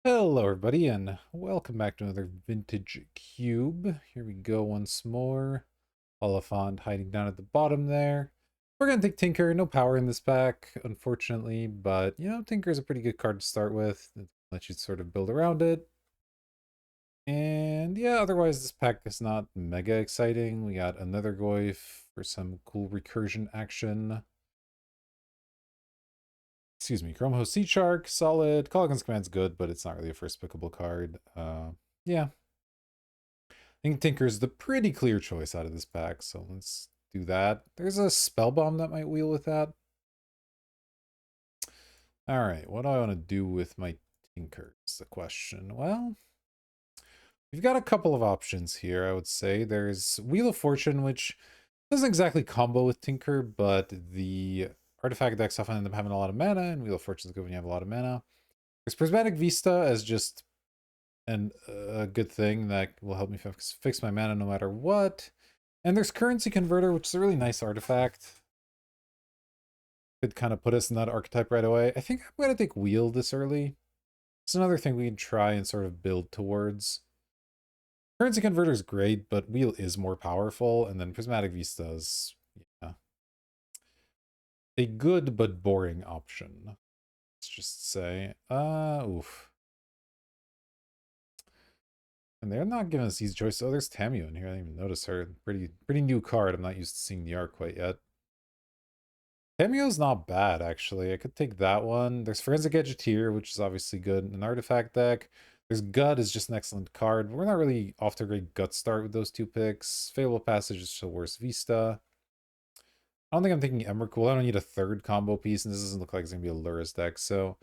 Hello everybody and welcome back to another vintage cube. Here we go once more. Oliphant hiding down at the bottom there. We're gonna take Tinker, no power in this pack, unfortunately, but you know, Tinker is a pretty good card to start with. It lets you sort of build around it. And yeah, otherwise this pack is not mega exciting. We got another Goyf for some cool recursion action. Excuse me, Chrome Host Sea Shark, solid. Call Against Command's good, but it's not really a first pickable card. Yeah, I think Tinker's the pretty clear choice out of this pack, so let's do that. There's a Spell Bomb that might wheel with that. Alright, what do I want to do with my Tinker is the question. Well, we've got a couple of options here, I would say. There's Wheel of Fortune, which doesn't exactly combo with Tinker, but the artifact decks often end up having a lot of mana, and Wheel of Fortune is good when you have a lot of mana. There's Prismatic Vista as just a good thing that will help me fix my mana no matter what. And there's Currency Converter, which is a really nice artifact. Could kind of put us in that archetype right away. I think I'm going to take Wheel this early. It's another thing we can try and sort of build towards. Currency Converter is great, but Wheel is more powerful, and then Prismatic Vista is, yeah, a good but boring option. Let's just say, oof. And they're not giving us easy choices. Oh, there's Tamio in here. I didn't even notice her. Pretty new card. I'm not used to seeing the art quite yet. Tamio's not bad, actually. I could take that one. There's Forensic Edgeteer, which is obviously good in an artifact deck. There's Gut is just an excellent card. But we're not really off to a great Gut start with those two picks. Fable Passage is just a worse Vista. I don't think I'm taking Emrakul. I don't need a third combo piece, and this doesn't look like it's going to be a Lurrus deck. So,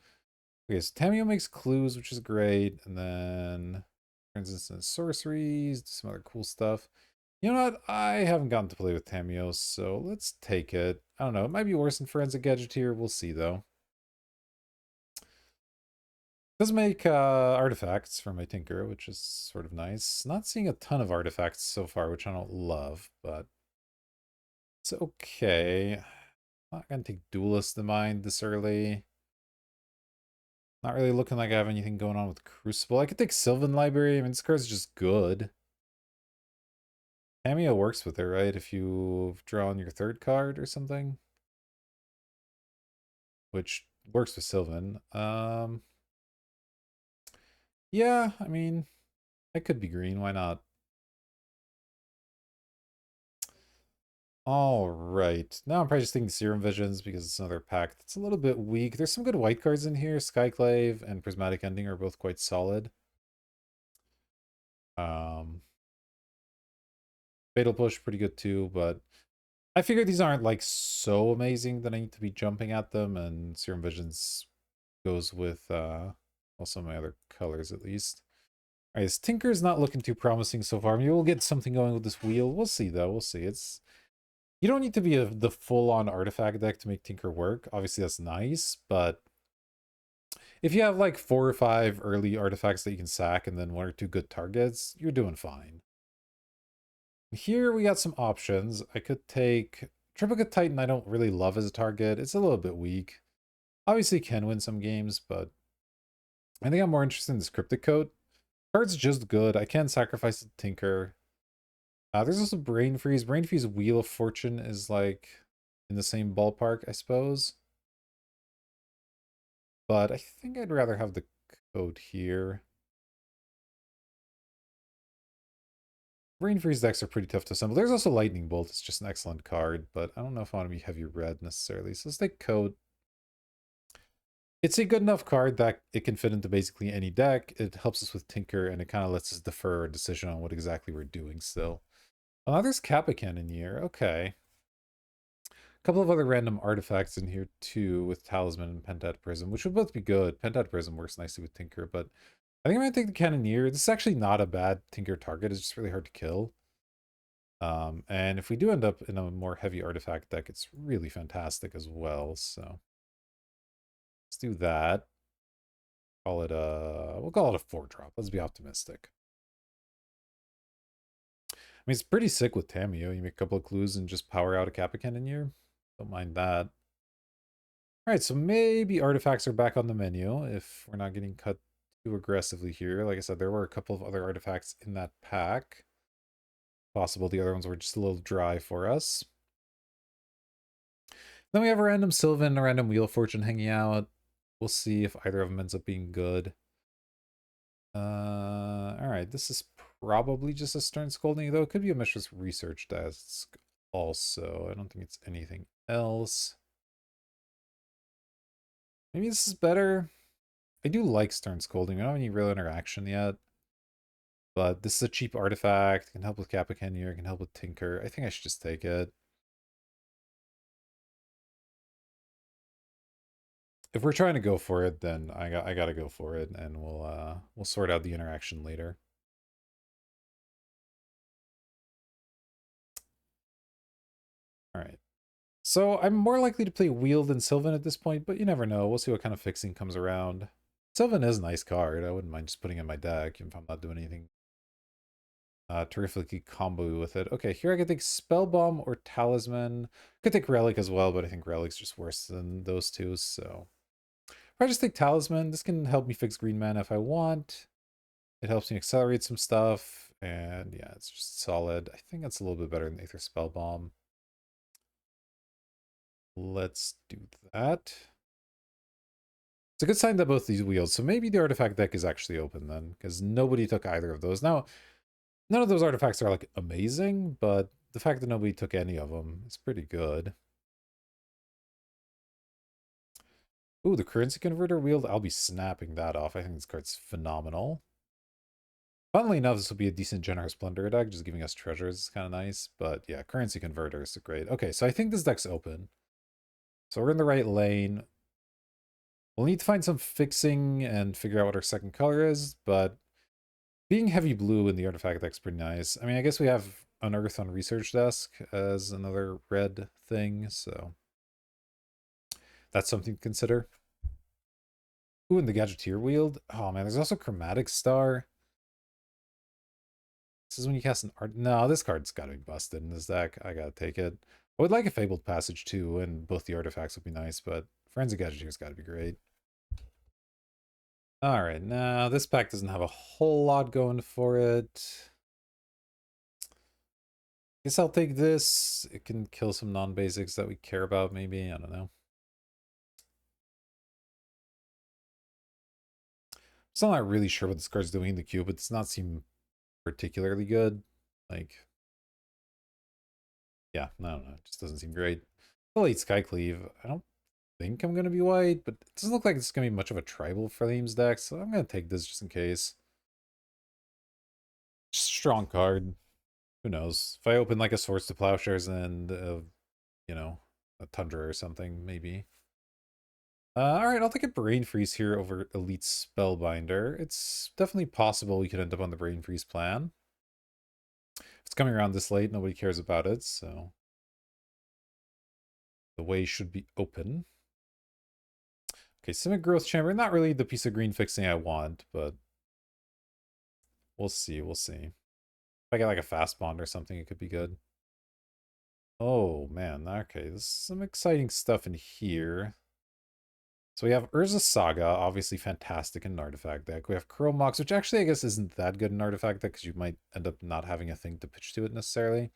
okay, so Tamio makes clues, which is great. And then turns into sorceries, some other cool stuff. You know what? I haven't gotten to play with Tamio, so let's take it. I don't know. It might be worse than Forensic Gadgeteer. We'll see, though. Does make artifacts for my Tinker, which is sort of nice. Not seeing a ton of artifacts so far, which I don't love, but it's okay. Not going to take Duelist in mind this early. Not really looking like I have anything going on with Crucible. I could take Sylvan Library. I mean, this card's just good. Cameo works with it, right? If you've drawn your third card or something. Which works with Sylvan. Yeah, I mean, it could be green. Why not? All right. Now I'm probably just thinking Serum Visions because it's another pack that's a little bit weak. There's some good white cards in here. Skyclave and Prismatic Ending are both quite solid. Um, Fatal Push, pretty good too, but I figure these aren't like so amazing that I need to be jumping at them, and Serum Visions goes with also my other colors at least. All right, Tinker's not looking too promising so far. Maybe we'll get something going with this wheel. We'll see, though. We'll see. You don't need to be the full-on artifact deck to make Tinker work. Obviously, that's nice, but if you have like 4 or 5 early artifacts that you can sack and then 1 or 2 good targets, you're doing fine. Here we got some options. I could take Triplicate Titan. I don't really love as a target. It's a little bit weak. Obviously can win some games, but I think I'm more interested in this Cryptic Coat. Card's just good. I can sacrifice the Tinker. There's also Brain Freeze. Brain Freeze Wheel of Fortune is like in the same ballpark, I suppose. But I think I'd rather have the code here. Brain Freeze decks are pretty tough to assemble. There's also Lightning Bolt. It's just an excellent card, but I don't know if I want to be heavy red necessarily. So let's take code. It's a good enough card that it can fit into basically any deck. It helps us with Tinker, and it kind of lets us defer a decision on what exactly we're doing still. Oh, there's Kappa Cannon here. Okay. A couple of other random artifacts in here too, with Talisman and Pentat Prism, which would both be good. Pentat Prism works nicely with Tinker, but I think I'm going to take the Cannoneer. This is actually not a bad Tinker target. It's just really hard to kill. And if we do end up in a more heavy artifact deck, it's really fantastic as well. So let's do that. We'll call it a 4-drop. Let's be optimistic. I mean, it's pretty sick with Tamio. You make a couple of clues and just power out a Kappa Cannoneer. Don't mind that. All right, so maybe artifacts are back on the menu if we're not getting cut too aggressively here. Like I said, there were a couple of other artifacts in that pack. Possible the other ones were just a little dry for us. Then we have a random Sylvan, a random Wheel of Fortune hanging out. We'll see if either of them ends up being good. Alright, this is probably just a Stern Scolding, though it could be a Mistress Research Desk also. I don't think it's anything else. Maybe this is better. I do like Stern Scolding. We don't have any real interaction yet. But this is a cheap artifact. It can help with Kappa Kenyer. It can help with Tinker. I think I should just take it. If we're trying to go for it, then I gotta go for it, and we'll sort out the interaction later. All right. So I'm more likely to play Wheel than Sylvan at this point, but you never know. We'll see what kind of fixing comes around. Sylvan is a nice card. I wouldn't mind just putting it in my deck if I'm not doing anything terrifically combo with it. Okay, here I could take Spell Bomb or Talisman. Could take Relic as well, but I think Relic's just worse than those two, so if I just take Talisman, this can help me fix green mana if I want. It helps me accelerate some stuff, and yeah, it's just solid. I think that's a little bit better than Aether Spell Bomb. Let's do that. It's a good sign that both these wheels, so maybe the artifact deck is actually open then, because nobody took either of those. Now, none of those artifacts are like amazing, but the fact that nobody took any of them is pretty good. Ooh, the currency converter wield, I'll be snapping that off. I think this card's phenomenal. Funnily enough, this will be a decent Generous Plunder deck, just giving us treasures is kind of nice. But yeah, currency converter is great. Okay, so I think this deck's open. So we're in the right lane. We'll need to find some fixing and figure out what our second color is, but being heavy blue in the artifact deck's pretty nice. I mean, I guess we have Unearth on Research Desk as another red thing, so that's something to consider. Ooh, and the Gadgeteer wield. Oh man, there's also Chromatic Star. This is when you cast an art. No, this card's gotta be busted in this deck. I gotta take it. I would like a Fabled Passage too, and both the artifacts would be nice, but Forensic Gadgeteer's gotta be great. Alright, now this pack doesn't have a whole lot going for it. Guess I'll take this. It can kill some non-basics that we care about, maybe. I don't know. Still not really sure what this card's doing in the queue, but it does not seem particularly good. Like, yeah, I don't know. It just doesn't seem great. The late Skycleave. I don't think I'm going to be white, but it doesn't look like it's going to be much of a tribal for Flames deck, so I'm going to take this just in case. Just a strong card. Who knows? If I open like a Swords to Plowshares and, you know, a Tundra or something, maybe. Alright, I'll take a Brain Freeze here over Elite Spellbinder. It's definitely possible we could end up on the Brain Freeze plan. If it's coming around this late, nobody cares about it, so the way should be open. Okay, Simic Growth Chamber, not really the piece of green fixing I want, but we'll see, we'll see. If I get like a Fast Bond or something, it could be good. Oh, man, okay, there's some exciting stuff in here. So we have Urza Saga, obviously fantastic in an artifact deck. We have Chromox, which actually I guess isn't that good in an artifact deck because you might end up not having a thing to pitch to it necessarily.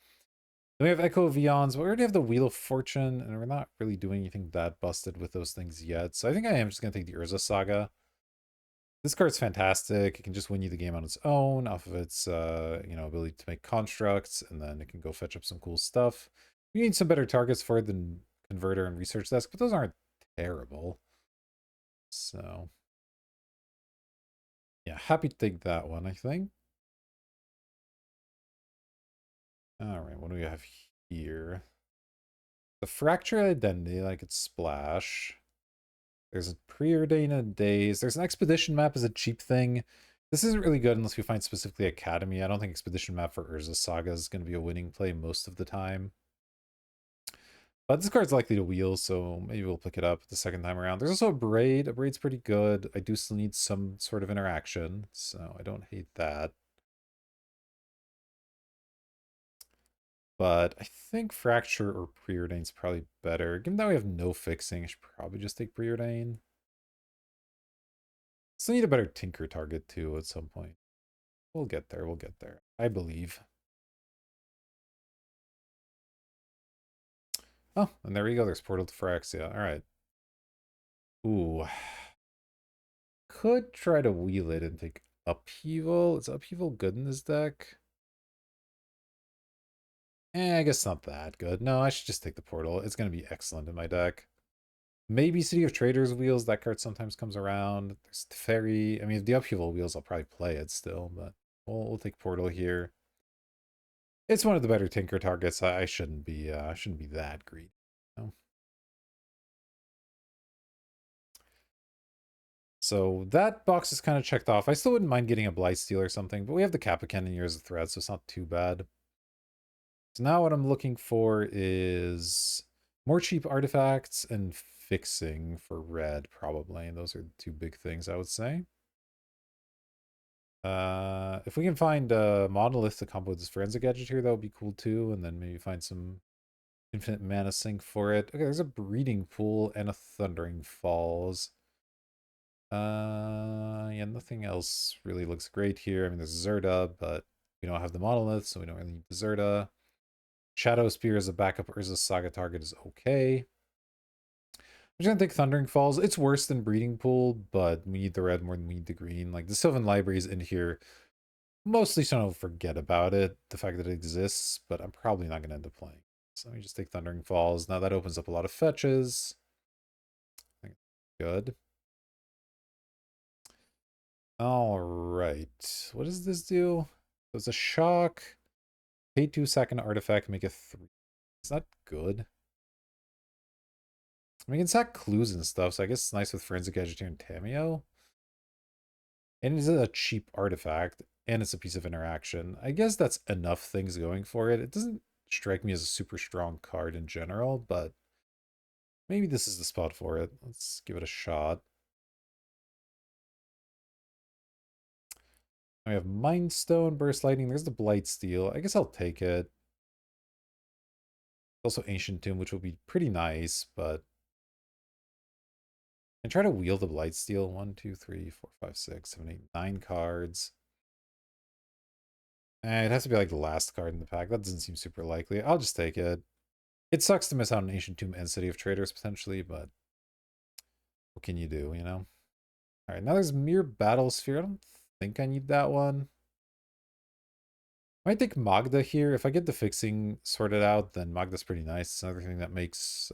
Then we have Echo of Eons, but we already have the Wheel of Fortune, and we're not really doing anything that busted with those things yet. So I think I am just going to take the Urza Saga. This card's fantastic. It can just win you the game on its own, off of its you know, ability to make constructs, and then it can go fetch up some cool stuff. We need some better targets for it than Converter and Research Desk, but those aren't terrible. So, yeah, happy to take that one, I think. All right, what do we have here? The Fractured Identity, like its splash. There's a Preordained Days. There's an Expedition map as a cheap thing. This isn't really good unless we find specifically Academy. I don't think Expedition map for Urza Saga is going to be a winning play most of the time. But this card's likely to wheel, so maybe we'll pick it up the second time around. There's also a Braid. A Braid's pretty good. I do still need some sort of interaction, so I don't hate that. But I think Fracture or Preordain's probably better. Given that we have no fixing, I should probably just take Preordain. Still need a better Tinker target too at some point. We'll get there, we'll get there. I believe. Oh, and there we go. There's Portal to Phyrexia. Alright. Ooh. Could try to wheel it and take Upheaval. Is Upheaval good in this deck? I guess not that good. No, I should just take the Portal. It's going to be excellent in my deck. Maybe City of Traders wheels. That card sometimes comes around. There's Teferi. I mean, if the Upheaval wheels, I'll probably play it still, but we'll take Portal here. It's one of the better Tinker targets. I shouldn't be that greedy. No. So that box is kind of checked off. I still wouldn't mind getting a Blightsteel or something, but we have the Capacan in Years of Threat, so it's not too bad. So now what I'm looking for is more cheap artifacts and fixing for red, probably. And those are the two big things I would say. If we can find a monolith to combo with this forensic gadget here, that would be cool too. And then maybe find some infinite mana sink for it. Okay, there's a breeding pool and a thundering falls. Yeah, nothing else really looks great here. I mean, there's Zerda, but we don't have the monolith, so we don't really need the Zerda. Shadow Spear as a backup Urza Saga target is okay. I'm just gonna take Thundering Falls. It's worse than Breeding Pool, but we need the red more than we need the green. Like, the Sylvan Library is in here mostly so I don't forget about it, the fact that it exists, but I'm probably not gonna end up playing. So let me just take Thundering Falls. Now that opens up a lot of fetches. I think good. All right. What does this do? So it's a shock. Pay 2 second artifact, make it 3. It's not good. I mean, you can sack clues and stuff, so I guess it's nice with Forensic Agitator and Tameo. And it's a cheap artifact, and it's a piece of interaction. I guess that's enough things going for it. It doesn't strike me as a super strong card in general, but maybe this is the spot for it. Let's give it a shot. We have Mind Stone, Burst Lightning. There's the Blightsteel. I guess I'll take it. Also Ancient Tomb, which will be pretty nice, but and try to wheel the Blightsteel. 1, 2, 3, 4, 5, 6, 7, 8, 9 cards. It has to be like the last card in the pack. That doesn't seem super likely. I'll just take it. It sucks to miss out on Ancient Tomb and City of Traders potentially, but what can you do, you know? Alright, now there's Mere Battlesphere. I don't think I need that one. I might take Magda here. If I get the fixing sorted out, then Magda's pretty nice. It's another thing that makes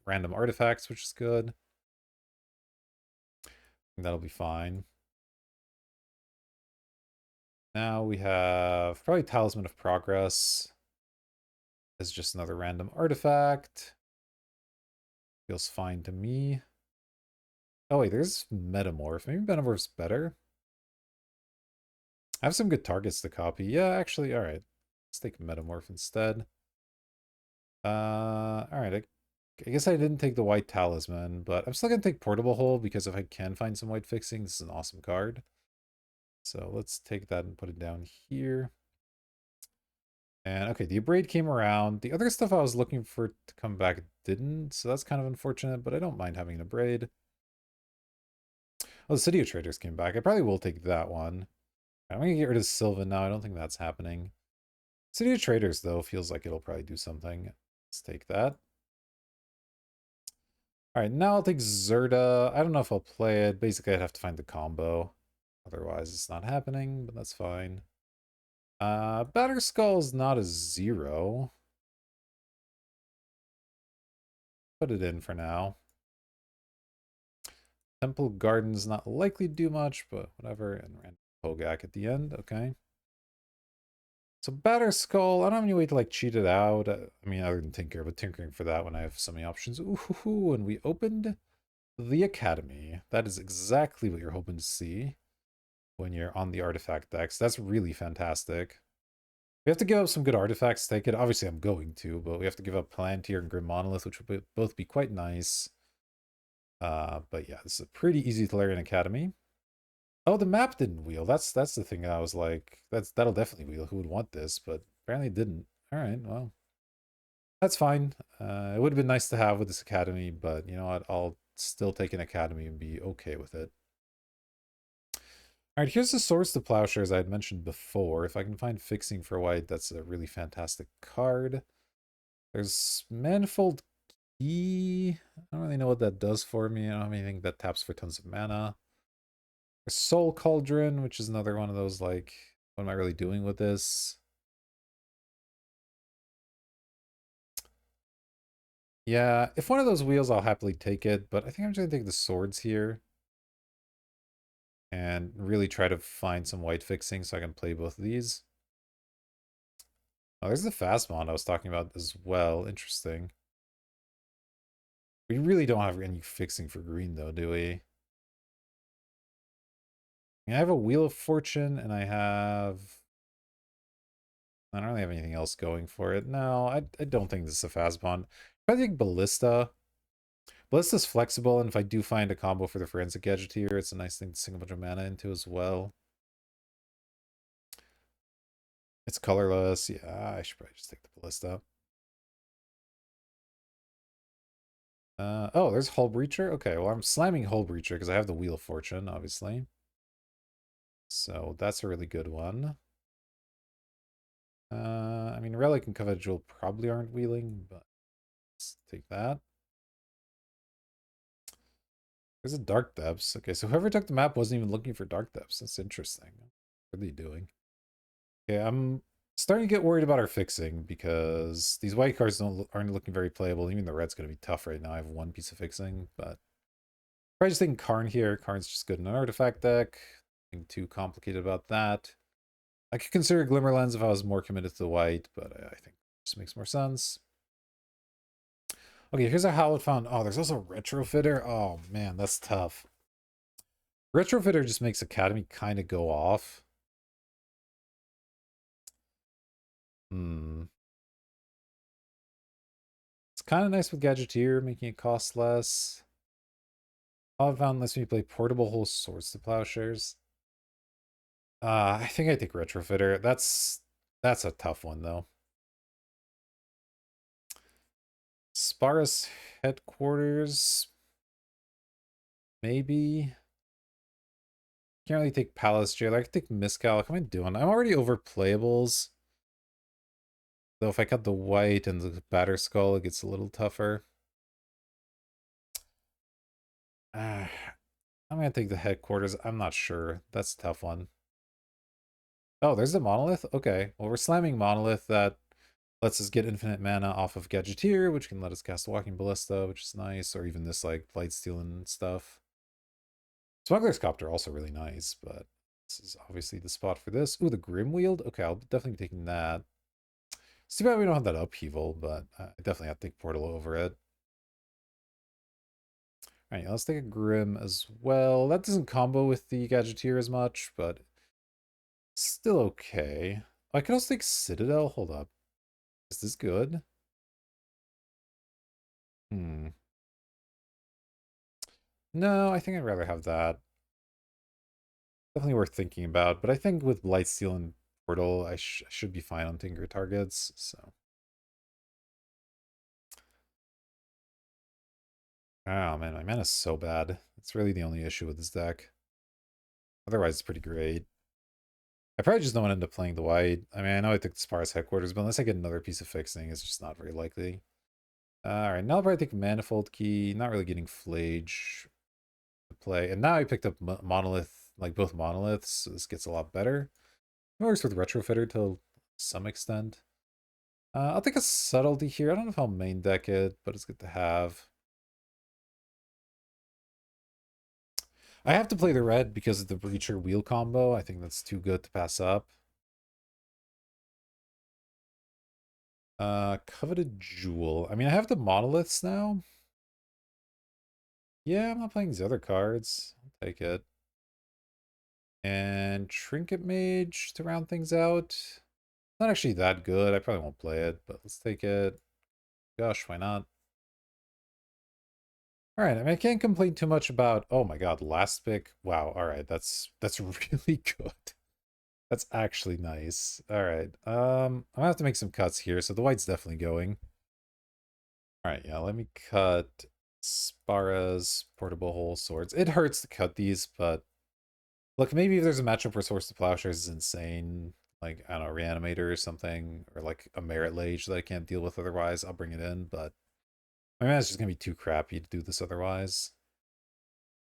random artifacts, which is good. That'll be fine. Now we have probably Talisman of Progress as just another random artifact. Feels fine to me. Oh wait, there's Metamorph. Maybe Metamorph's better. I have some good targets to copy. Yeah, actually, alright. Let's take Metamorph instead. Alright, I guess I didn't take the White Talisman, but I'm still gonna take Portable Hole because if I can find some white fixing, this is an awesome card. So let's take that and put it down here. And okay, the Abrade came around. The other stuff I was looking for to come back didn't, so that's kind of unfortunate, but I don't mind having an Abrade. Oh, the City of Traders came back. I probably will take that one. I'm gonna get rid of Sylvan now. I don't think that's happening. City of Traders, though, feels like it'll probably do something. Let's take that. Alright, now I'll take Zerda. I don't know if I'll play it. Basically, I'd have to find the combo. Otherwise, it's not happening, but that's fine. Batterskull's not a 0. Put it in for now. Temple Garden's not likely to do much, but whatever. And random Pogak at the end. Okay. So Batterskull, I don't have any way to like cheat it out. I mean, other than Tinker, but tinkering for that when I have so many options. Ooh, and we opened the Academy. That is exactly what you're hoping to see when you're on the artifact decks. That's really fantastic. We have to give up some good artifacts to take it. Obviously, I'm going to, but we have to give up Palantir and Grim Monolith, which would both be quite nice. But yeah, this is a pretty easy Tolarian Academy. Oh, the map didn't wheel. That's the thing I was like, that'll definitely wheel. Who would want this? But apparently it didn't. All right, well, that's fine. It would have been nice to have with this Academy, but you know what? I'll still take an Academy and be okay with it. All right, here's the source to plowshares I had mentioned before. If I can find fixing for white, that's a really fantastic card. There's Manifold Key. I don't really know what that does for me. I don't have anything that taps for tons of mana. There's Soul Cauldron, which is another one of those, like, what am I really doing with this? Yeah, if one of those wheels, I'll happily take it, but I think I'm just going to take the swords here and really try to find some white fixing so I can play both of these. Oh, there's the fast mod I was talking about as well. Interesting. We really don't have any fixing for green, though, do we? I mean, I have a Wheel of Fortune, and I don't really have anything else going for it. No, I don't think this is a fast bond. I think Ballista. Ballista's flexible, and if I do find a combo for the Forensic Gadgeteer, it's a nice thing to sink a bunch of mana into as well. It's colorless. Yeah, I should probably just take the Ballista. Oh, there's Hull Breacher. Okay, well, I'm slamming Hull Breacher because I have the Wheel of Fortune, obviously. So that's a really good one. I mean, Relic and Coveted Jewel probably aren't wheeling, but let's take that. There's a Dark Depths. Okay, so whoever took the map wasn't even looking for Dark Depths. That's interesting. What are they doing? Okay, I'm starting to get worried about our fixing because these white cards aren't looking very playable. Even the red's going to be tough right now. I have one piece of fixing, but probably just taking Karn here. Karn's just good in an artifact deck. Nothing too complicated about that. I could consider Glimmer Lens if I was more committed to the white, but I think it just makes more sense. Okay, here's a Hallowed Fountain. Oh, there's also Retrofitter. Oh, man, that's tough. Retrofitter just makes Academy kind of go off. Hmm. It's kind of nice with Gadgeteer, making it cost less. Hallowed Fountain lets me play Portable Whole Swords to Plowshares. I think I take Retrofitter. That's a tough one, though. Sparus Headquarters. Maybe. Can't really take Palace Jailer. I can take Miscal. What am I doing? I'm already over playables. Though if I cut the white and the Batter Skull, it gets a little tougher. I'm gonna take the Headquarters. I'm not sure. That's a tough one. Oh, there's the Monolith? Okay. Well, we're slamming Monolith. That lets us get infinite mana off of Gadgeteer, which can let us cast Walking Ballista, which is nice. Or even this, like, Blightsteel and stuff. Smuggler's Copter also really nice, but this is obviously the spot for this. Ooh, the Grim Wield? Okay, I'll definitely be taking that. It's too bad we don't have that upheaval, but I definitely have to take Portal over it. All right, let's take a Grim as well. That doesn't combo with the Gadgeteer as much, but still okay. I can also take Citadel. Hold up. Is this good? Hmm. No, I think I'd rather have that. Definitely worth thinking about, but I think with Blightsteel and Portal, I should be fine on Tinker targets, so. Oh man, my mana's so bad. It's really the only issue with this deck. Otherwise, it's pretty great. I probably just don't end up playing the white. I mean, I know I took the Spar's Headquarters, but unless I get another piece of fixing, it's just not very likely. Alright, now I'll probably take Manifold Key. Not really getting Flage to play. And now I picked up Monolith, like both Monoliths, so this gets a lot better. It works with Retrofitter to some extent. I'll take a Subtlety here. I don't know if I'll main deck it, but it's good to have. I have to play the red because of the Breacher wheel combo. I think that's too good to pass up. Coveted Jewel. I mean, I have the Monoliths now. Yeah, I'm not playing these other cards. I'll take it. And Trinket Mage to round things out. Not actually that good. I probably won't play it, but let's take it. Gosh, why not? All right, I mean, I can't complain too much about, oh my god, last pick. Wow, all right, that's really good. That's actually nice. All right, I'm gonna have to make some cuts here. So the white's definitely going. All right, yeah, let me cut Spara's Portable Whole Swords. It hurts to cut these, but Look, maybe if there's a matchup where Source to Plowshares is insane, like, I don't know, Reanimator or something, or like a Merit Lage that I can't deal with otherwise, I'll bring it in, but my man's just gonna be too crappy to do this otherwise.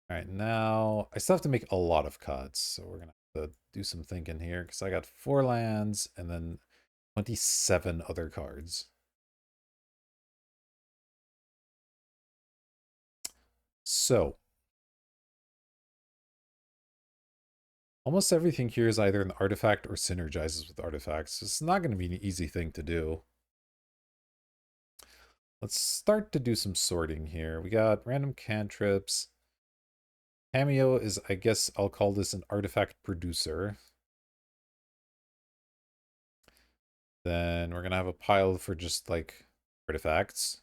Alright, now I still have to make a lot of cuts, so we're gonna have to do some thinking here, because I got 4 lands and then 27 other cards. So, almost everything here is either an artifact or synergizes with artifacts. It's not going to be an easy thing to do. Let's start to do some sorting here. We got random cantrips. Cameo is, I guess I'll call this an artifact producer. Then we're going to have a pile for just like artifacts.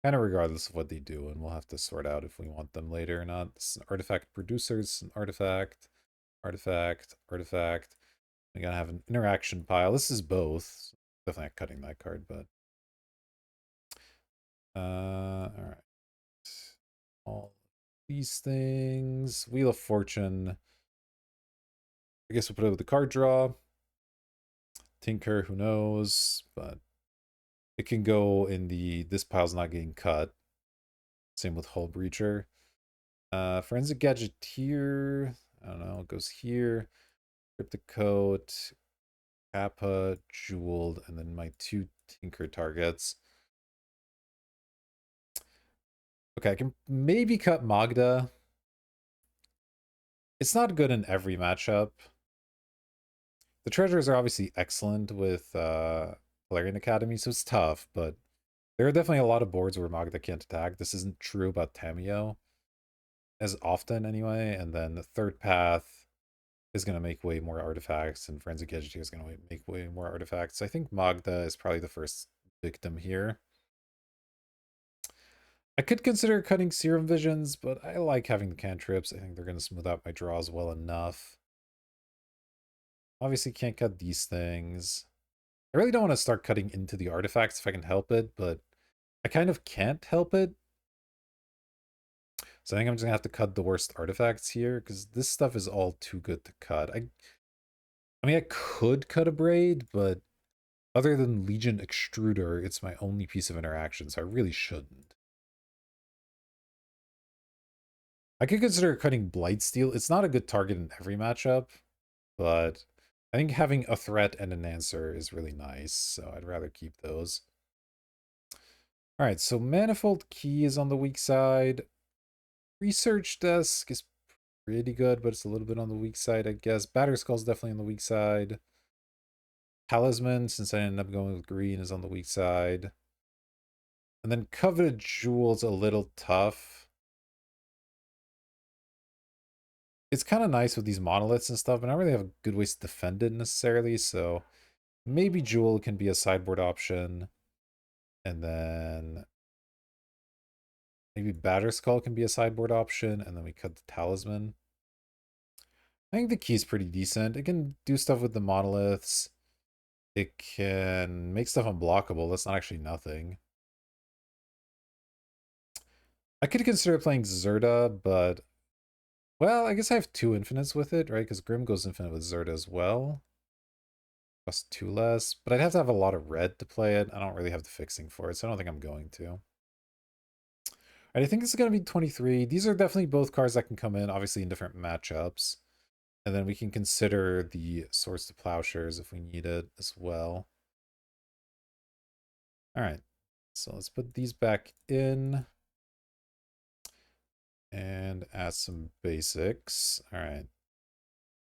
Kind of regardless of what they do, and we'll have to sort out if we want them later or not. This is an artifact producer, this is an artifact, artifact, artifact. We gotta have an interaction pile. This is both. Definitely not cutting that card, but all right. All these things. Wheel of Fortune. I guess we'll put it with the card draw. Tinker, who knows? But it can go in the this pile's not getting cut. Same with Hull Breacher. Forensic Gadgeteer. I don't know, it goes here. Cryptic Coat, Kappa, Jeweled, and then my 2 Tinker targets. Okay, I can maybe cut Magda. It's not good in every matchup. The treasures are obviously excellent with Valerian Academy, so it's tough, but there are definitely a lot of boards where Magda can't attack. This isn't true about Tamio as often anyway, and then the third path is going to make way more artifacts, and Forensic Gadgeteer is going to make way more artifacts. I think Magda is probably the first victim here. I could consider cutting Serum Visions, but I like having the cantrips. I think they're going to smooth out my draws well enough. Obviously can't cut these things. I really don't want to start cutting into the artifacts if I can help it, but I kind of can't help it. So I think I'm just going to have to cut the worst artifacts here, because this stuff is all too good to cut. I mean, I could cut a Braid, but other than Legion Extruder, it's my only piece of interaction, so I really shouldn't. I could consider cutting Blightsteel. It's not a good target in every matchup, but I think having a threat and an answer is really nice, so I'd rather keep those. All right, so Manifold Key is on the weak side. Research Desk is pretty good, but it's a little bit on the weak side, I guess. Batterskull's definitely on the weak side. Talisman, since I ended up going with green, is on the weak side. And then Coveted Jewel's a little tough. It's kind of nice with these monoliths and stuff, but I don't really have good ways to defend it necessarily, so maybe Jewel can be a sideboard option. And then maybe Batterskull can be a sideboard option, and then we cut the Talisman. I think the key's pretty decent. It can do stuff with the monoliths. It can make stuff unblockable. That's not actually nothing. I could consider playing Zerda, but... well, I guess I have 2 infinites with it, right? Because Grim goes infinite with Zerda as well. Cost 2 less. But I'd have to have a lot of red to play it. I don't really have the fixing for it, so I don't think I'm going to. Right, I think this is going to be 23. These are definitely both cards that can come in, obviously in different matchups. And then we can consider the Swords to Plowshares if we need it as well. All right, so let's put these back in and add some basics. All right,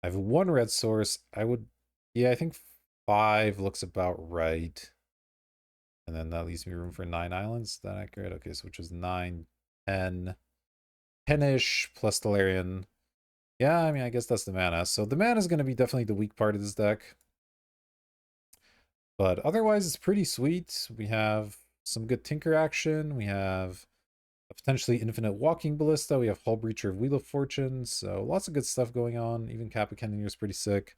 I have 1 red source. I would, yeah, I think 5 looks about right. And then that leaves me room for 9 islands. Is that accurate? Okay, so which is 9, 10, 10-ish plus Delirian. Yeah, I mean, I guess that's the mana. So the mana is going to be definitely the weak part of this deck. But otherwise, it's pretty sweet. We have some good Tinker action. We have a potentially infinite Walking Ballista. We have Hull Breacher, Wheel of Fortune. So lots of good stuff going on. Even Kappa Cannoneer is pretty sick.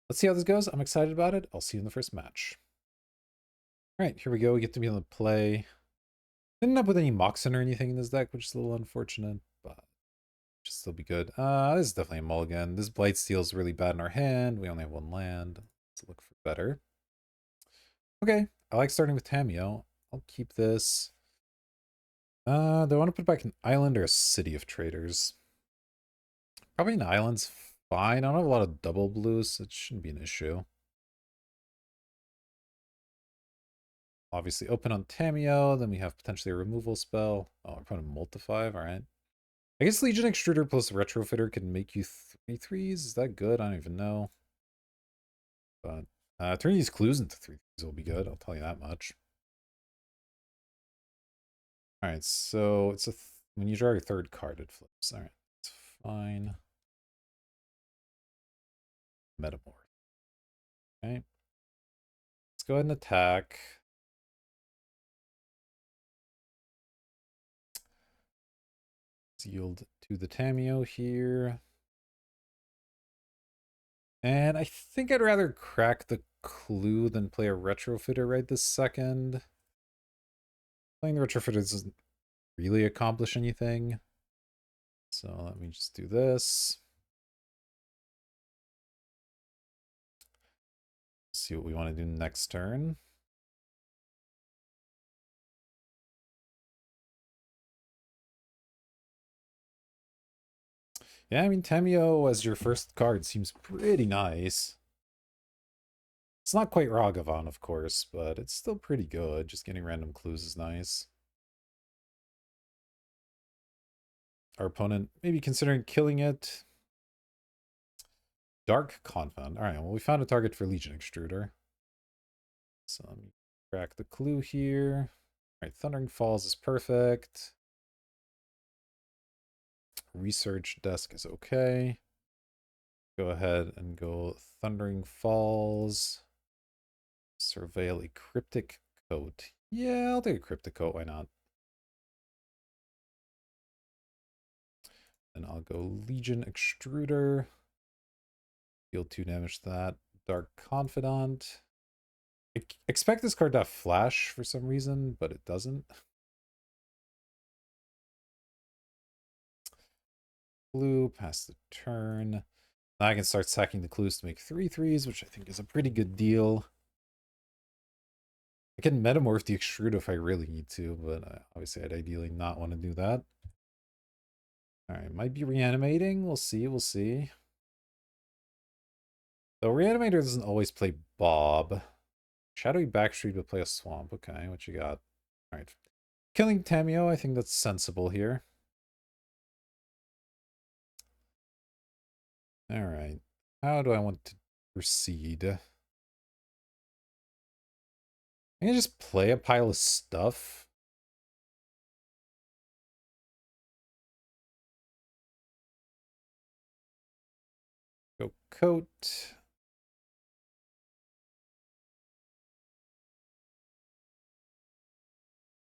Let's see how this goes. I'm excited about it. I'll see you in the first match. All right, here we go. We get to be able to play. Didn't end up with any Moxen or anything in this deck, which is a little unfortunate, but Should still be good. This is definitely a mulligan. This Blight Steel is really bad in our hand. We only have one land. Let's look for better. Okay, I like starting with Tameo. I'll keep this. Do I want to put back an island or a city of traders? Probably an island's fine. I don't have a lot of double blues, so it shouldn't be an issue. Obviously open on Tameo, then we have potentially a removal spell. Oh, we're putting Multi-5, alright. I guess Legion Extruder plus Retrofitter can make you 3/3s. Is that good? I don't even know. But turning these clues into 3/3s will be good, I'll tell you that much. Alright, so it's when you draw your third card, it flips. Alright, it's fine. Metamorph. Okay. Let's go ahead and attack. Yield to the Tameo here. And I think I'd rather crack the clue than play a Retrofitter right this second. Playing the Retrofitter doesn't really accomplish anything. So let me just do this. See what we want to do next turn. Yeah, I mean, Tameo as your first card seems pretty nice. It's not quite Ragavan, of course, but it's still pretty good. Just getting random clues is nice. Our opponent maybe considering killing it. Dark Confidant. All right, well, we found a target for Legion Extruder. So let me crack the clue here. All right, Thundering Falls is perfect. Research Desk is okay. Go ahead and go Thundering Falls. Surveil a Cryptic Coat. Yeah, I'll take a Cryptic Coat. Why not? And I'll go Legion Extruder. Deal 2 damage to that. Dark Confidant. I expect this card to have Flash for some reason, but it doesn't. Blue, pass the turn. Now I can start sacking the clues to make 3/3s, which I think is a pretty good deal. I can metamorph the extrude if I really need to, but obviously I'd ideally not want to do that. Alright, might be reanimating. We'll see, we'll see. The reanimator doesn't always play Bob. Shadowy Backstreet would play a swamp. Okay, what you got? Alright. Killing Tameo, I think that's sensible here. Alright. How do I want to proceed? I can just play a pile of stuff. Go coat.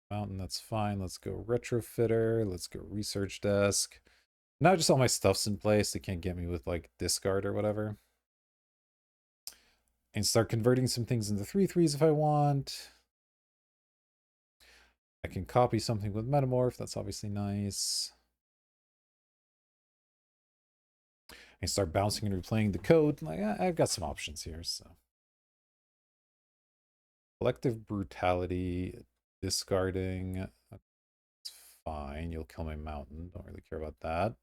Mountain, that's fine. Let's go retrofitter. Let's go research desk. Now just all my stuff's in place. They can't get me with like discard or whatever. And start converting some things into 3/3s if I want. I can copy something with Metamorph. That's obviously nice. I start bouncing and replaying the code. Like I've got some options here. So collective brutality, discarding. It's fine. You'll kill my mountain. Don't really care about that.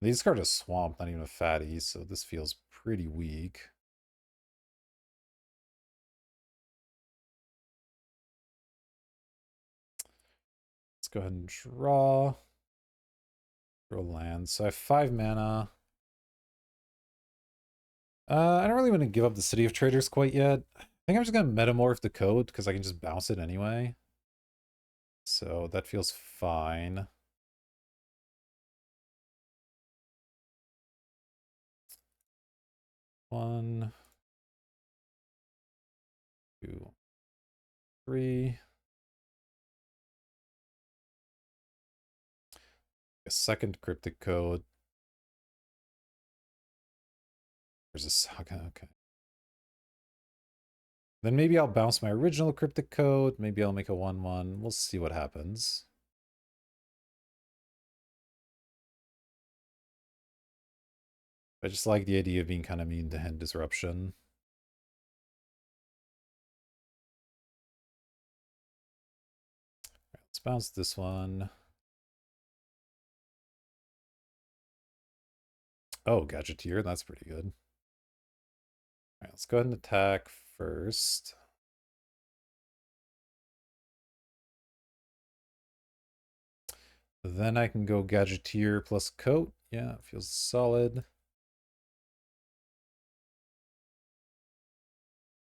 They discard a swamp, not even a fatty, so this feels pretty weak. Let's go ahead and draw. Draw land. So I have 5 mana. I don't really want to give up the City of Traders quite yet. I think I'm just going to metamorph the code because I can just bounce it anyway. So that feels fine. One, two, three. A second cryptic code. There's a saga. Okay. Then maybe I'll bounce my original cryptic code. Maybe I'll make a 1/1. We'll see what happens. I just like the idea of being kind of immune to hand disruption. Let's bounce this one. Oh, Gadgeteer, that's pretty good. All right, let's go ahead and attack first. Then I can go Gadgeteer plus Coat. Yeah, it feels solid.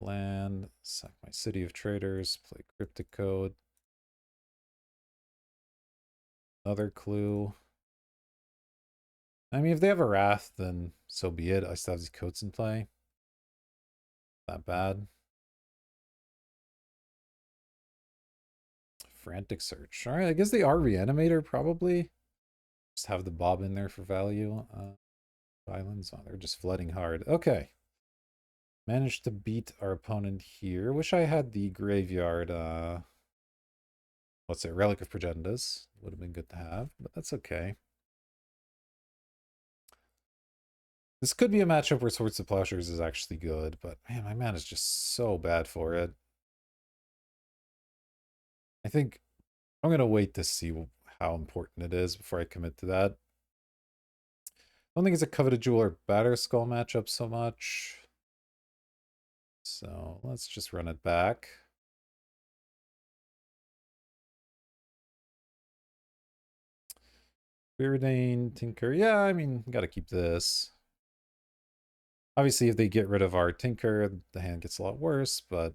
Land, sack my City of Traders, play Cryptic Code. Another clue. I mean, if they have a Wrath, then so be it. I still have these coats in play. Not bad. Frantic Search. All right, I guess they are Reanimator, probably. Just have the Bob in there for value. Islands. Oh, they're just flooding hard. Okay. Managed to beat our opponent here. Wish I had the graveyard, what's it? Relic of Progendas. Would have been good to have, but that's okay. This could be a matchup where Swords to Plowshares is actually good, but man, my man is just so bad for it. I think I'm going to wait to see how important it is before I commit to that. I don't think it's a Coveted Jewel or Batterskull matchup so much. So let's just run it back. Beardane, Tinker. Yeah, I mean, gotta keep this. Obviously, if they get rid of our Tinker, the hand gets a lot worse, but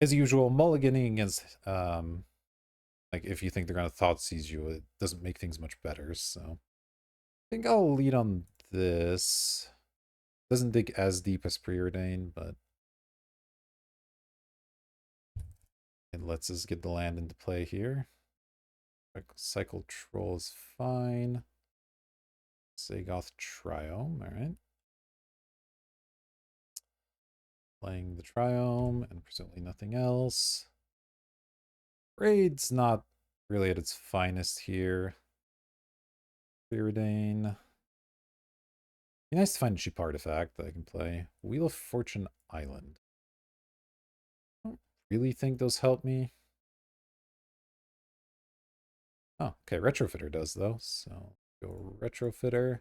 as usual, mulliganing against, like, if you think they're gonna Thoughtseize you, it doesn't make things much better, so. I think I'll lead on this. Doesn't dig as deep as Preordain, but it lets us get the land into play here. Cycle Troll is fine. Sagoth Triome, alright. Playing the Triome and presumably nothing else. Raid's not really at its finest here. Preordain. Be nice to find a cheap artifact that I can play. Wheel of Fortune Island. I don't really think those help me. Oh, okay. Retrofitter does, though. So go Retrofitter.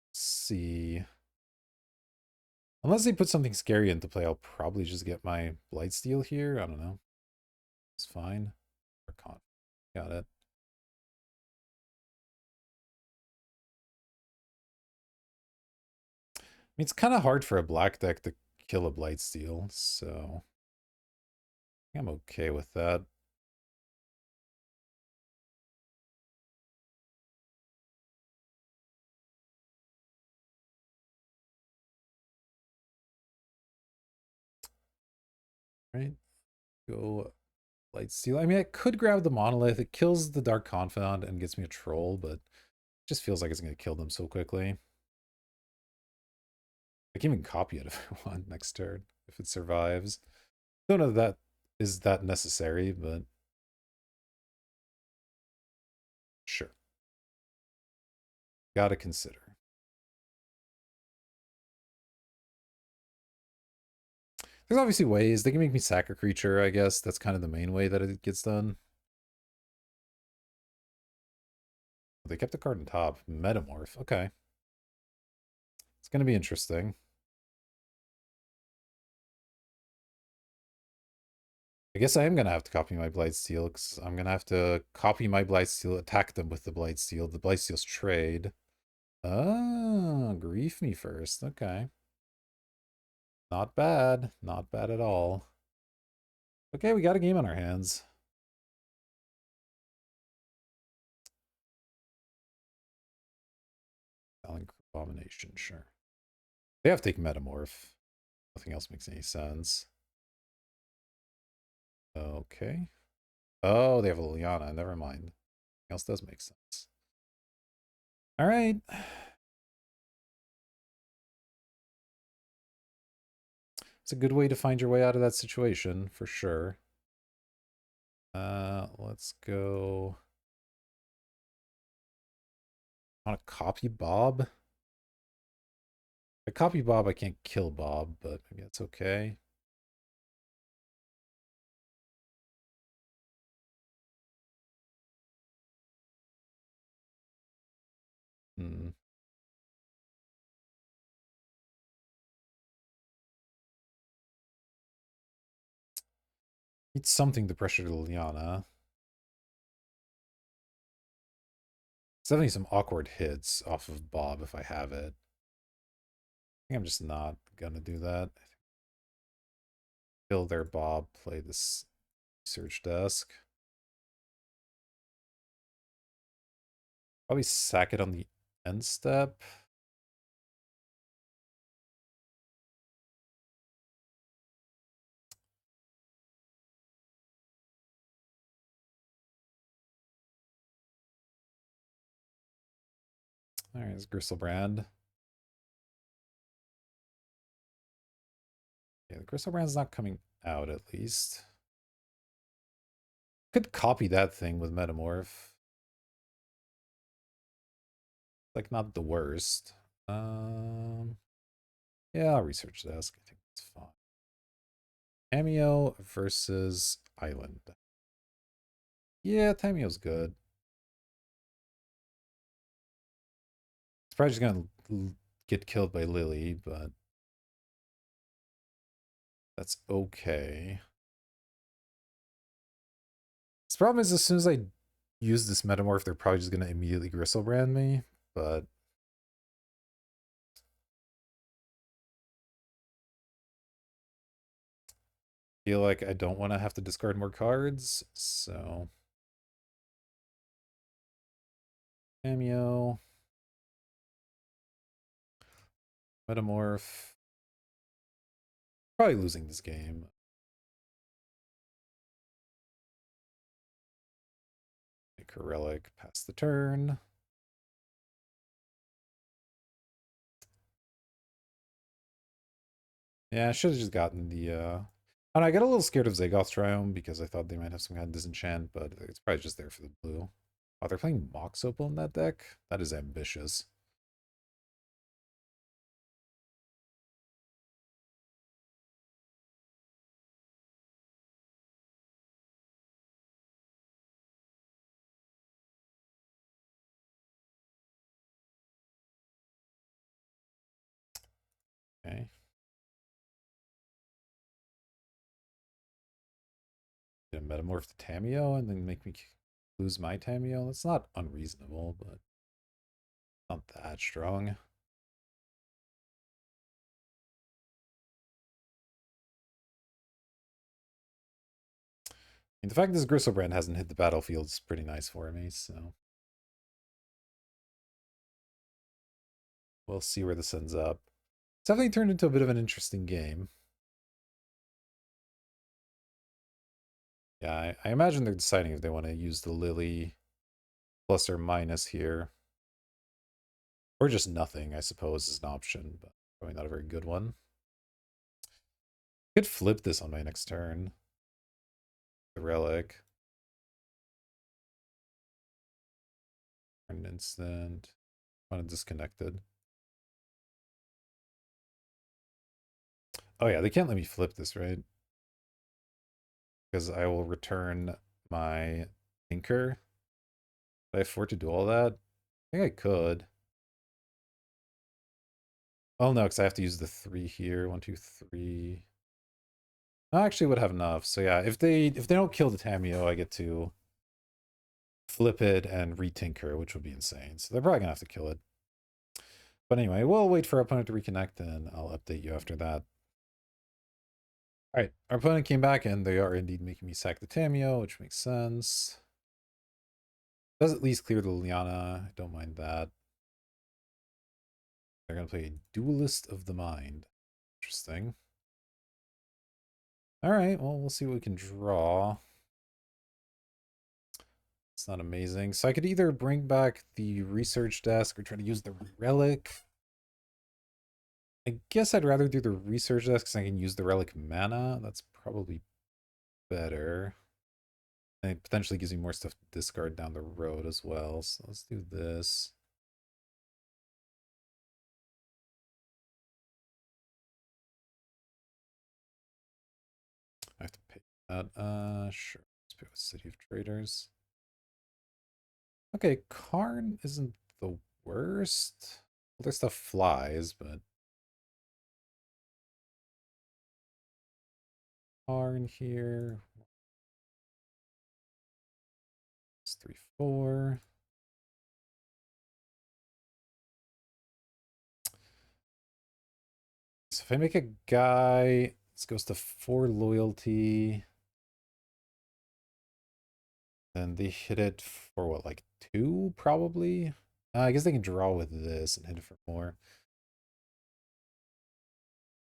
Let's see. Unless they put something scary into play, I'll probably just get my Blightsteel here. I don't know. It's fine. Got it. I mean, it's kind of hard for a black deck to kill a Blightsteel, so I'm okay with that. Right? Go Blightsteel. I mean, I could grab the Monolith. It kills the Dark Confidant and gets me a Troll, but it just feels like it's going to kill them so quickly. I can even copy it if I want next turn, if it survives. Don't know that is that necessary, but sure. Gotta consider. There's obviously ways. They can make me sack a creature, I guess. That's kind of the main way that it gets done. They kept the card on top. Metamorph. Okay. It's going to be interesting. I guess I am going to have to copy my Blightsteel, because I'm going to have to copy my Blightsteel, attack them with the Blightsteel. The Blightsteel's trade. Oh, grief me first. Okay. Not bad. Not bad at all. Okay, we got a game on our hands. Abomination, sure. They have to take Metamorph. Nothing else makes any sense. Okay. Oh, they have a Liliana. Never mind. Nothing else does make sense. All right. It's a good way to find your way out of that situation, for sure. Let's go. I want to copy Bob. If I copy Bob, I can't kill Bob, but maybe that's okay. Hmm. Need something to pressure Liliana. There's definitely some awkward hits off of Bob if I have it. I think I'm just not gonna do that. Kill their Bob, play this research desk. Probably sack it on the end step. Alright, it's Gristlebrand. Yeah, the Gristlebrand's not coming out at least. Could copy that thing with Metamorph. Like, not the worst. Yeah, I'll research desk. I think that's fine. Tameo versus Island. Yeah, Tameo's good. It's probably just gonna get killed by Lily, but that's okay. This problem is as soon as I use this Metamorph, they're probably just gonna immediately Gristlebrand me, but feel like I don't want to have to discard more cards, so Cameo, Metamorph, probably losing this game. Make a relic, pass the turn. Yeah, I should have just gotten the and I got a little scared of Zagoth Triome because I thought they might have some kind of disenchant, but it's probably just there for the blue. Oh, they're playing Mox Opal in that deck? That is ambitious. Okay. Gonna Metamorph the Tameo and then make me lose my Tameo? That's not unreasonable, but not that strong. And the fact this Gristlebrand hasn't hit the battlefield is pretty nice for me, so we'll see where this ends up. It's definitely turned into a bit of an interesting game. Yeah, I imagine they're deciding if they want to use the Lily plus or minus here. Or just nothing, I suppose, is an option, but probably not a very good one. Could flip this on my next turn. The relic. An instant. Want it disconnected. Oh yeah, they can't let me flip this, right? Because I will return my Tinker. Did I afford to do all that? I think I could. Oh no, because I have to use the 3 here. 1, 2, 3. I actually would have enough. So yeah, if they don't kill the Tameo, I get to flip it and retinker, which would be insane. So they're probably gonna have to kill it. But anyway, we'll wait for our opponent to reconnect and I'll update you after that. Alright, our opponent came back and they are indeed making me sack the Tameo, which makes sense. Does at least clear the Liliana. I don't mind that. They're gonna play Duelist of the Mind. Interesting. Alright, well, we'll see what we can draw. It's not amazing. So I could either bring back the research desk or try to use the relic. I guess I'd rather do the research desk because I can use the relic mana. That's probably better. And it potentially gives me more stuff to discard down the road as well. So let's do this. I have to pay that. Sure. Let's pay with City of Traders. Okay, Karn isn't the worst. Well, their stuff flies, but Karn here. It's 3/4. So if I make a guy, this goes to 4 loyalty. Then they hit it for what, like 2 probably? I guess they can draw with this and hit it for more.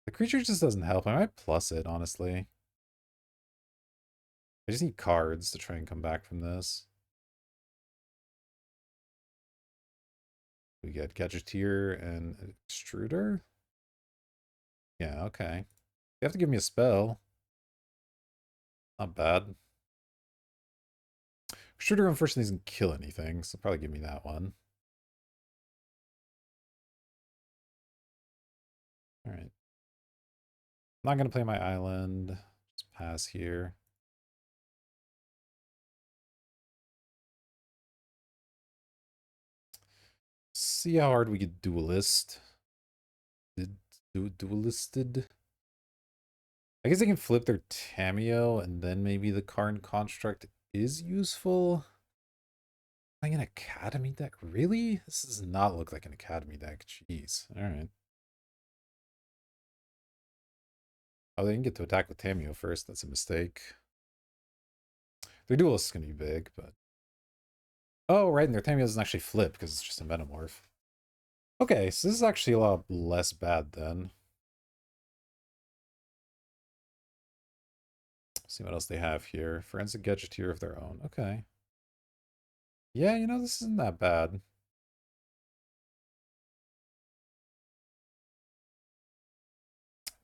The creature just doesn't help. I might plus it, honestly. I just need cards to try and come back from this. We get Gadgeteer and Extruder. Yeah, okay. You have to give me a spell. Not bad. Extruder unfortunately doesn't kill anything, so probably give me that one. Alright. I'm not going to play my island. Just pass here. See how hard we get duelist. Duelisted. I guess they can flip their Tameo and then maybe the Karn construct is useful. Playing an academy deck? Really? This does not look like an academy deck. Jeez. Alright. Oh, they didn't get to attack with Tameo first. That's a mistake. Their duelist is going to be big, but... Oh, right, and their Tameo doesn't actually flip because it's just a Metamorph. Okay, so this is actually a lot less bad then. Let's see what else they have here. Forensic Gadgeteer of their own. Okay. Yeah, you know, this isn't that bad.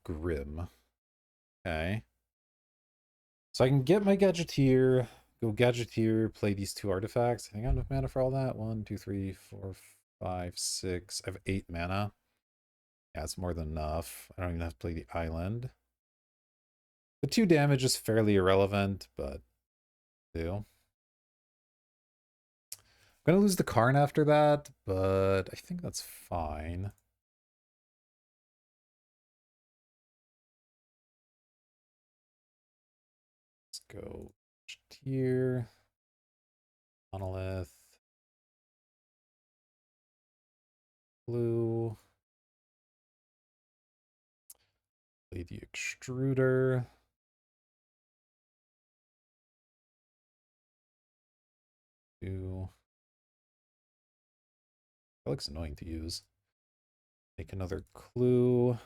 Grim. Okay. So I can get my Gadgeteer, go Gadgeteer, play these 2 artifacts. I think I have enough mana for all that. 1, 2, 3, 4, 5, 6. I have 8 mana. Yeah, it's more than enough. I don't even have to play the island. The 2 damage is fairly irrelevant, but do. I'm gonna lose the Karn after that, but I think that's fine. Let's go Tier, Monolith, Blue, play the Extruder. Do. That looks annoying to use. Make another Clue.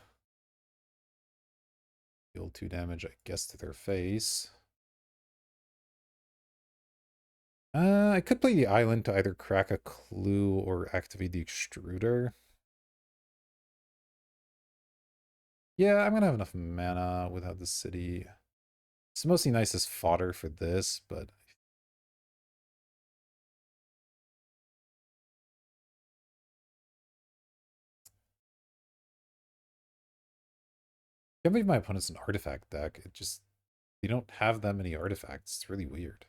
Deal 2 damage, I guess, to their face. I could play the island to either crack a Clue or activate the Extruder. Yeah, I'm gonna have enough mana without the city. It's mostly nice as fodder for this, but I can't believe my opponent's an artifact deck. It just, you don't have that many artifacts. It's really weird.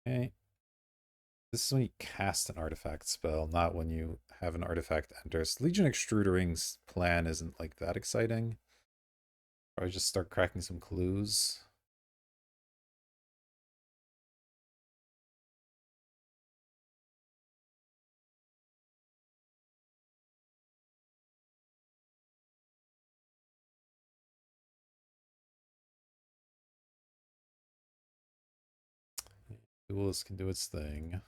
Okay. This is when you cast an artifact spell, not when you have an artifact enter. So Legion Extrudering's plan isn't like that exciting. Probably just start cracking some clues. Duelist can do its thing.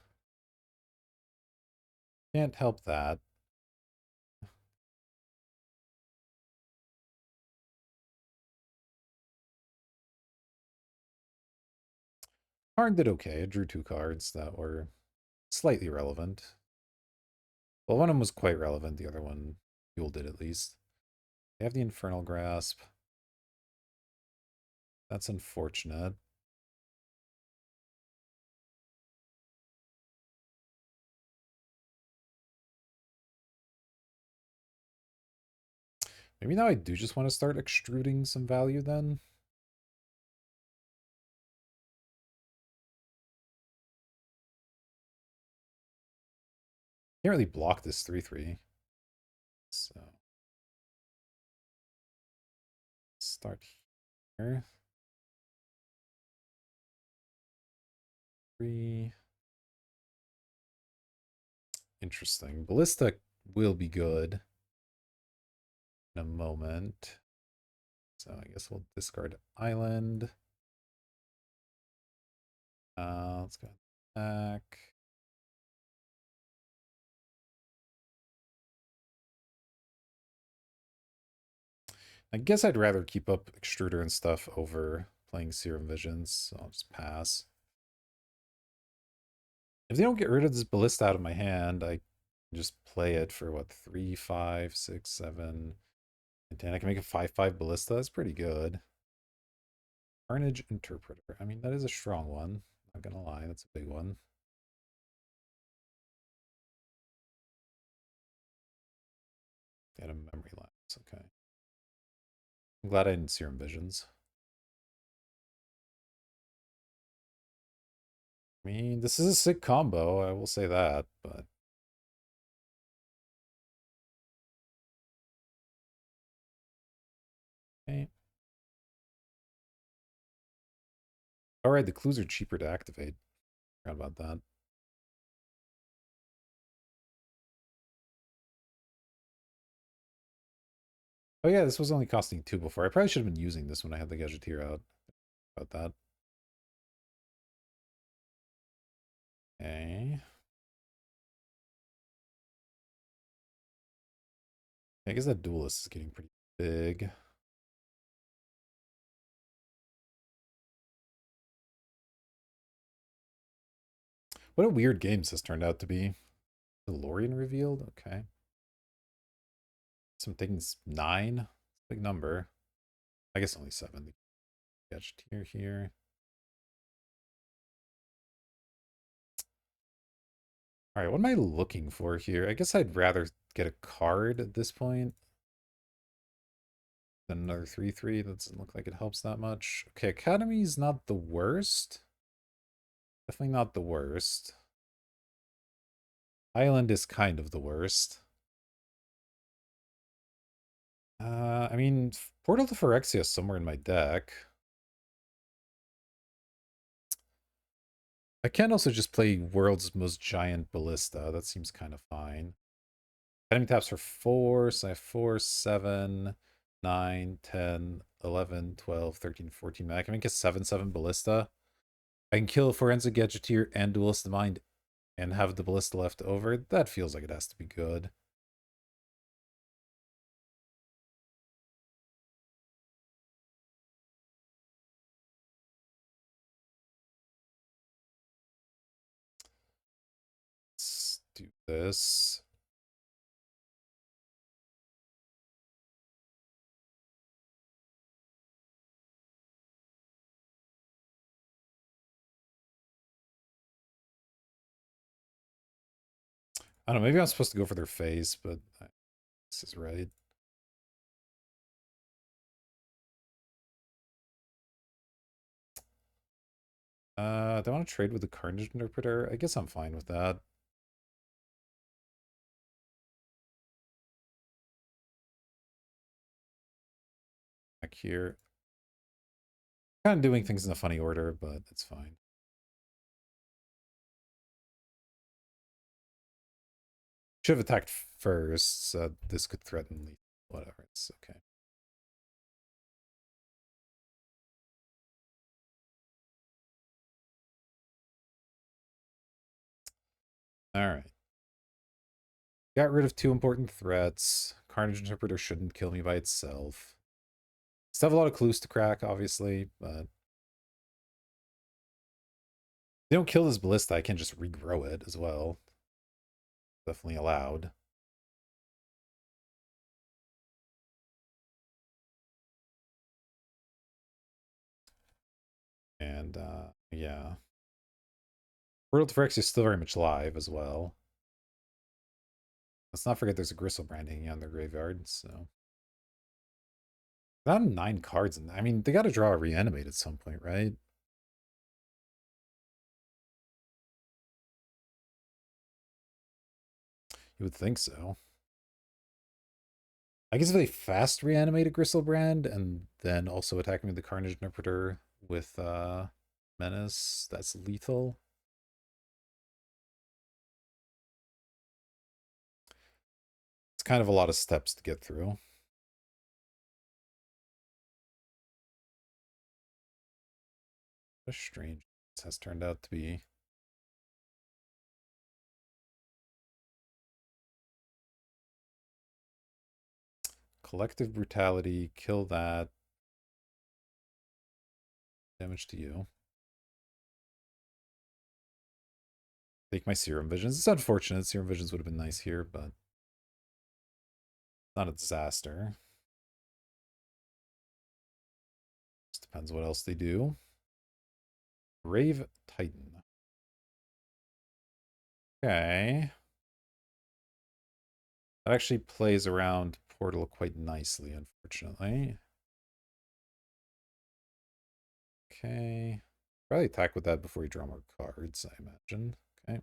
Can't help that. Karn did okay. It drew 2 cards that were slightly relevant. Well, one of them was quite relevant. The other one fueled it at least. They have the Infernal Grasp. That's unfortunate. Maybe now I do just want to start extruding some value then. Can't really block this 3/3. So start here. 3. Interesting. Ballista will be good in a moment. So I guess we'll discard Island. Let's go back. I guess I'd rather keep up Extruder and stuff over playing Serum Visions, so I'll just pass. If they don't get rid of this Ballista out of my hand, I can just play it for what, 3, 5, 6, 7, and 10. I can make a 5/5 Ballista. That's pretty good. Carnage Interpreter. I mean, that is a strong one. Not gonna lie, that's a big one. They had a memory lapse. Okay. I'm glad I didn't Serum Visions. I mean, this is a sick combo, I will say that, but okay. Alright, the clues are cheaper to activate. Forgot about that. Oh yeah, this was only costing 2 before. I probably should have been using this when I had the Gadgeteer out. About that. Okay. I guess that Duelist is getting pretty big. What a weird game this has turned out to be. DeLorean revealed? Okay. Some things 9. Big number. I guess only 7. Gadgeteer here. Alright, what am I looking for here? I guess I'd rather get a card at this point than another 3/3. That doesn't look like it helps that much. Okay, Academy's not the worst. Definitely not the worst. Island is kind of the worst. I mean, Portal to Phyrexia is somewhere in my deck. I can also just play World's Most Giant Ballista. That seems kind of fine. Enemy taps for 4, so I have 4, 7, 9, 10, 11, 12, 13, 14. I can make a 7/7 Ballista. I can kill Forensic Gadgeteer and Duelist the Mind and have the Ballista left over. That feels like it has to be good. Let's do this. I don't know, maybe I'm supposed to go for their face, but this is right. They want to trade with the Carnage Interpreter? I guess I'm fine with that. Back here. Kind of doing things in a funny order, but it's fine. Should have attacked first, so this could threaten lethal. Whatever, it's okay. Alright. Got rid of 2 important threats. Carnage Interpreter shouldn't kill me by itself. Still have a lot of clues to crack, obviously, but... If they don't kill this Ballista, I can just regrow it as well. definitely allowed. And yeah. Portal to Phyrex is still very much live as well. Let's not forget there's a Gristlebrand hanging on their graveyard, so. Not 9 cards. I mean, they got to draw a reanimate at some point, right? You would think so. I guess if they fast reanimate a Gristlebrand and then also attack me with the Carnage Interpreter with Menace, that's lethal. It's kind of a lot of steps to get through. What a strange this has turned out to be. Collective Brutality, kill that. Damage to you. Take my Serum Visions. It's unfortunate. Serum Visions would have been nice here, but not a disaster. Just depends what else they do. Grave Titan. Okay. That actually plays around Portal quite nicely, unfortunately. Okay. Probably attack with that before you draw more cards, I imagine. Okay.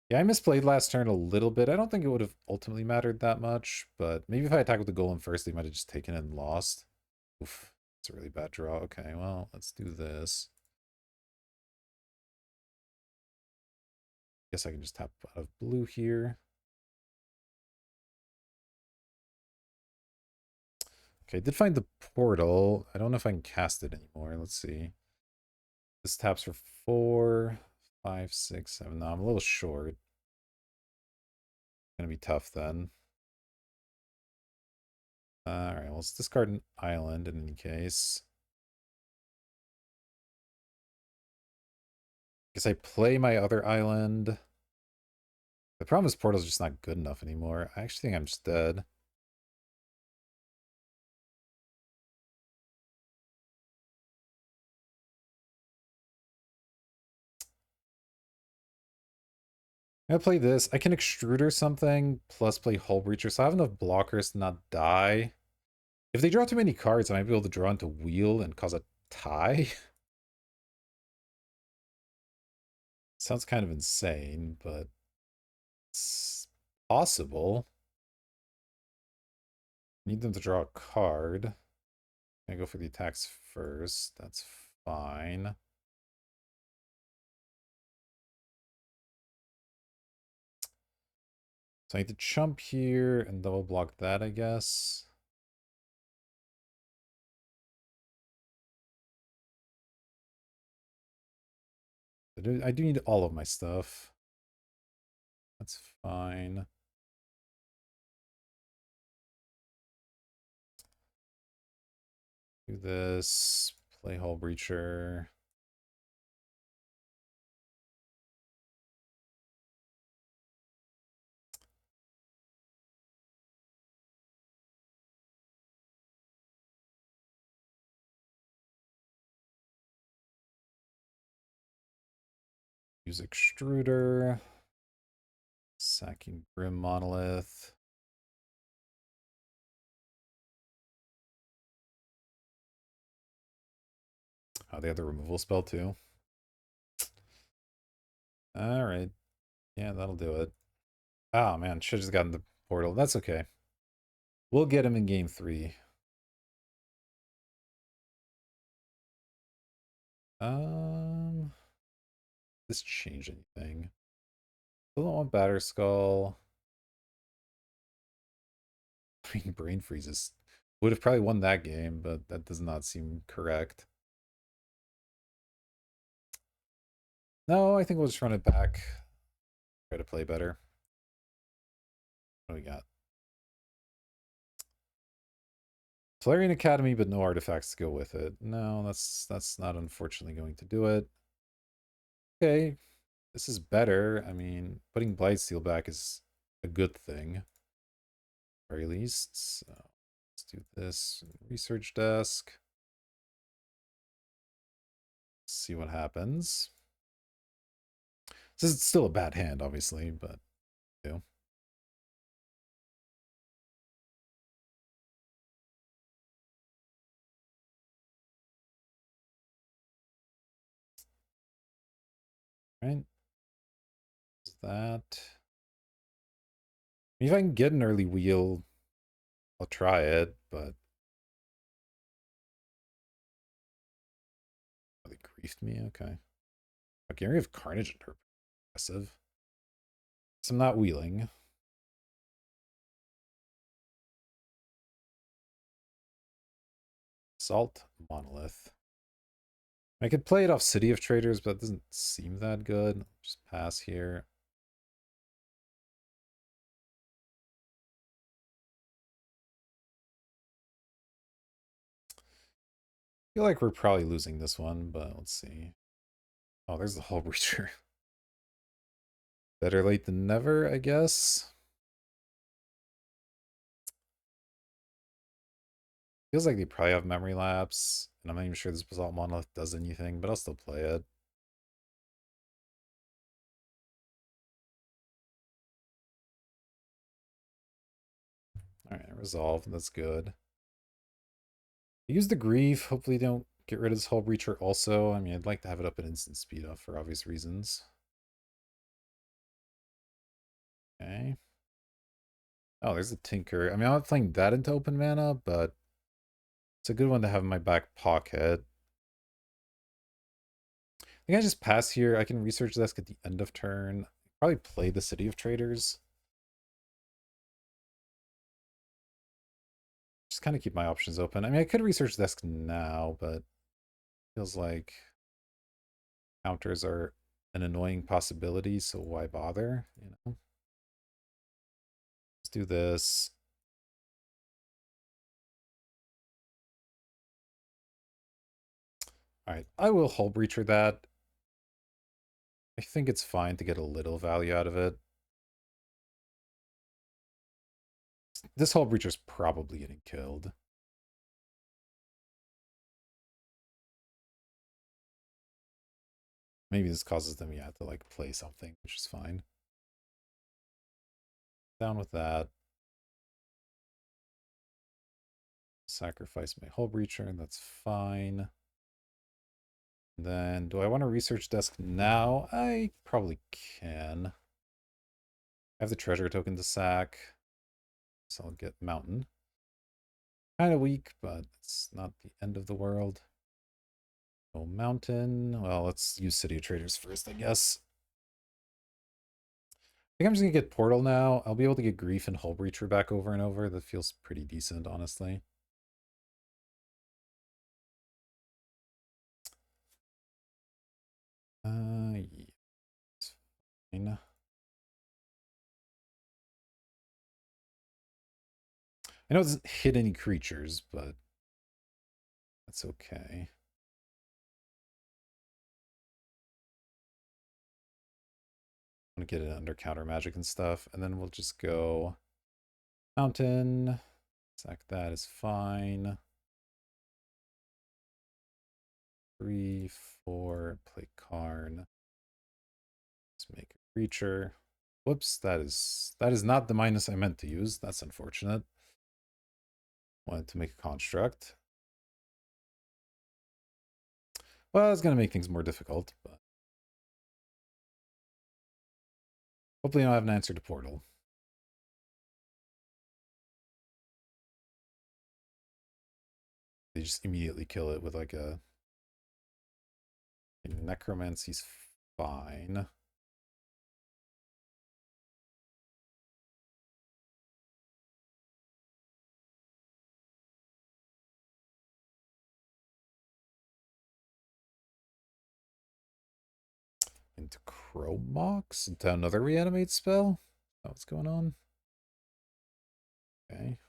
Yeah, I misplayed last turn a little bit. I don't think it would have ultimately mattered that much, but maybe if I attack with the Golem first, they might have just taken it and lost. Oof. It's a really bad draw. Okay, well, let's do this. Guess I can just tap out of blue here. Okay, I did find the portal. I don't know if I can cast it anymore. Let's see. This taps for 4, 5, 6, 7. No, I'm a little short. Gonna be tough then. Alright, well, let's discard an island in any case. Guess I play my other island. The problem is Portal's just not good enough anymore. I actually think I'm just dead. I'm gonna play this. I can extrude or something, plus play Hull Breacher, so I have enough blockers to not die. If they draw too many cards, I might be able to draw into wheel and cause a tie. Sounds kind of insane, but it's possible. Need them to draw a card. I go for the attacks first. That's fine. So I need to chump here and double block that, I guess. I do need all of my stuff. That's fine. Do this. Play Hull Breacher. Use Extruder. Sacking Grim Monolith. Oh, they have the removal spell too. Alright. Yeah, that'll do it. Oh man, should have just gotten the portal. That's okay. We'll get him in game 3. This change anything? Still don't want Batter Skull. I mean, Brain Freezes would have probably won that game, but that does not seem correct. No, I think we'll just run it back. Try to play better. What do we got? Flareon Academy, but no artifacts to go with it. No, that's not unfortunately going to do it. Okay. This is better. I mean, putting Blightsteel back is a good thing, very least. So let's do this. Research desk. See what happens. This is still a bad hand, obviously, but you. Right? Is that? If I can get an early wheel, I'll try it, but oh, they griefed me. Okay. Okay, area of Carnage and her aggressive. So I'm not wheeling. Salt Monolith. I could play it off City of Traders, but it doesn't seem that good. Just pass here. I feel like we're probably losing this one, but let's see. Oh, there's the Hull Breacher. Better late than never, I guess. Feels like they probably have memory lapse, and I'm not even sure this Basalt Monolith does anything, but I'll still play it. Alright, resolve. That's good. Use the grief. Hopefully don't get rid of this Hull Breacher also. I mean, I'd like to have it up at instant speed up for obvious reasons. Okay. Oh, there's a Tinker. I mean, I'm not playing that into open mana, but it's a good one to have in my back pocket. I think I just pass here. I can research desk at the end of turn. Probably play the City of Traders. Just kind of keep my options open. I mean, I could research desk now, but feels like counters are an annoying possibility, so why bother, you know? Let's do this. All right, I will Hull Breacher that. I think it's fine to get a little value out of it. This Hull Breacher's probably getting killed. Maybe this causes them, yeah, to like play something, which is fine. Down with that. Sacrifice my Hull Breacher, and that's fine. And then, do I want to research desk now? I probably can. I have the treasure token to sack, so I'll get Mountain. Kind of weak, but it's not the end of the world. Oh, Mountain. Well, let's use City of Traders first, I guess. I think I'm just gonna get Portal now. I'll be able to get Grief and Hull Breacher back over and over. That feels pretty decent, honestly. Yeah, it's fine. I know it doesn't hit any creatures, but that's okay. I'm gonna get it under counter magic and stuff, and then we'll just go Mountain. Sack that is fine. 3, 4, play Karn. Let's make a creature. Whoops, that is not the minus I meant to use. That's unfortunate. Wanted to make a construct. Well, it's gonna make things more difficult, but hopefully I'll have an answer to Portal. They just immediately kill it with like a Necromancy's fine. Into Chromox? Into another reanimate spell? What's going on? Okay.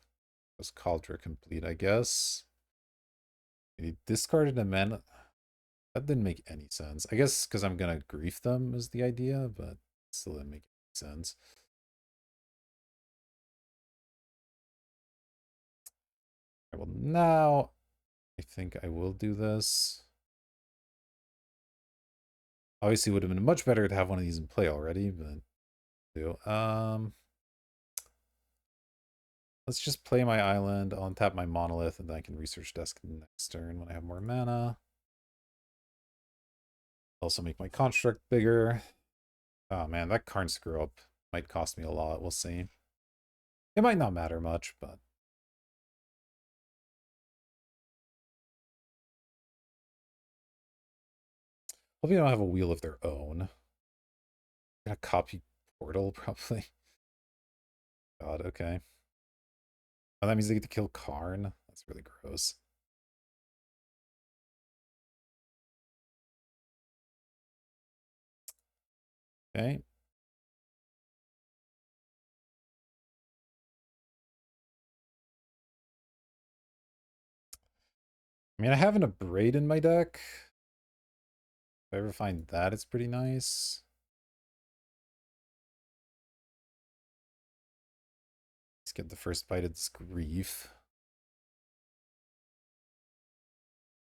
Was Cauldra complete, I guess. He discarded a mana. That didn't make any sense. I guess because I'm gonna grief them is the idea, but still didn't make any sense. Well, now I think I will do this. Obviously, it would have been much better to have one of these in play already, but do. Let's just play my island. I'll untap my monolith, and then I can research desk next turn when I have more mana. Also make my construct bigger. Oh man, that Karn screw up might cost me a lot. We'll see. It might not matter much, but hopefully they don't have a wheel of their own. Gonna copy portal probably. God, okay. Oh, that means they get to kill Karn. That's really gross. Okay. I mean, I have an Abrade in my deck. If I ever find that, it's pretty nice. Let's get the first bite of this grief.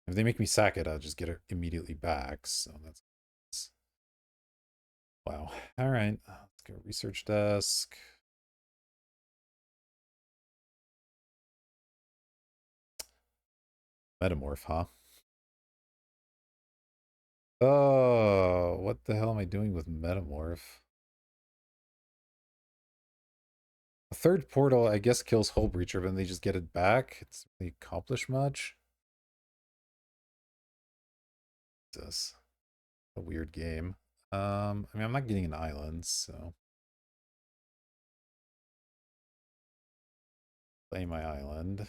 If they make me sack it, I'll just get it immediately back. So that's wow. All right, let's go research desk. Metamorph, huh? Oh, what the hell am I doing with Metamorph? A third portal, I guess, kills Hull Breacher, but then they just get it back. It's really accomplish much. This a weird game. I mean, I'm not getting an island, so play my island.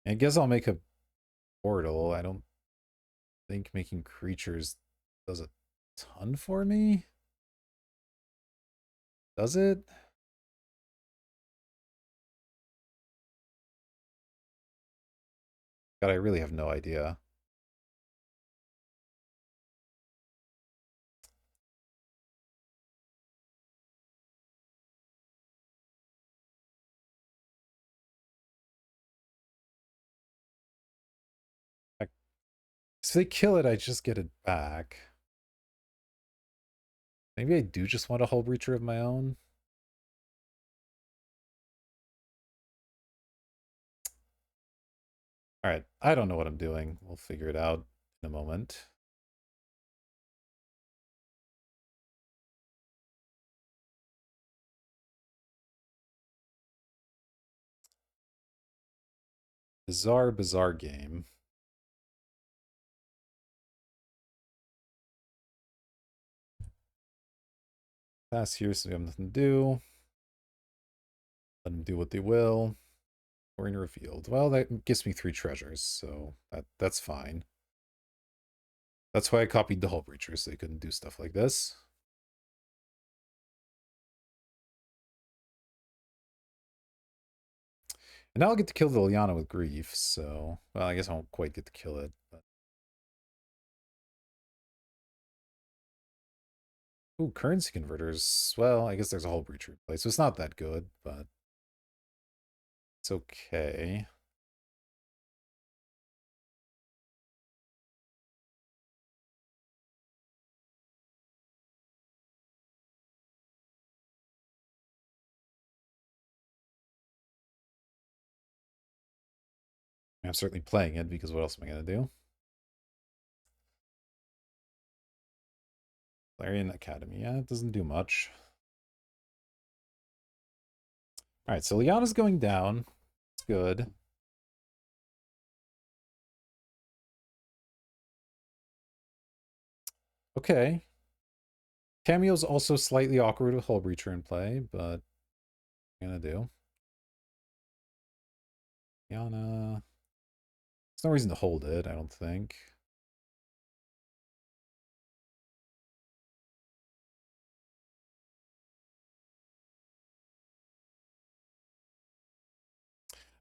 I guess I'll make a portal. I don't think making creatures does a ton for me. Does it? God, I really have no idea. If they kill it, I just get it back. Maybe I do just want a Hull Breacher of my own. All right, I don't know what I'm doing. We'll figure it out in a moment. Bizarre, bizarre game. Pass here so we have nothing to do. Let them do what they will. Or revealed. Well, that gives me 3 treasures, so that's fine. That's why I copied the Hull Breacher, so they couldn't do stuff like this. And now I'll get to kill the Liliana with Grief, so... Well, I guess I won't quite get to kill it, but... Ooh, currency converters. Well, I guess there's a Hull Breacher in place, so it's not that good, but... It's okay. I'm certainly playing it, because what else am I going to do? Larian Academy. Yeah, it doesn't do much. Alright, so Liana's going down. It's good. Okay. Cameo's also slightly awkward with Hull Breacher in play, but what am I gonna do? Liana. There's no reason to hold it, I don't think.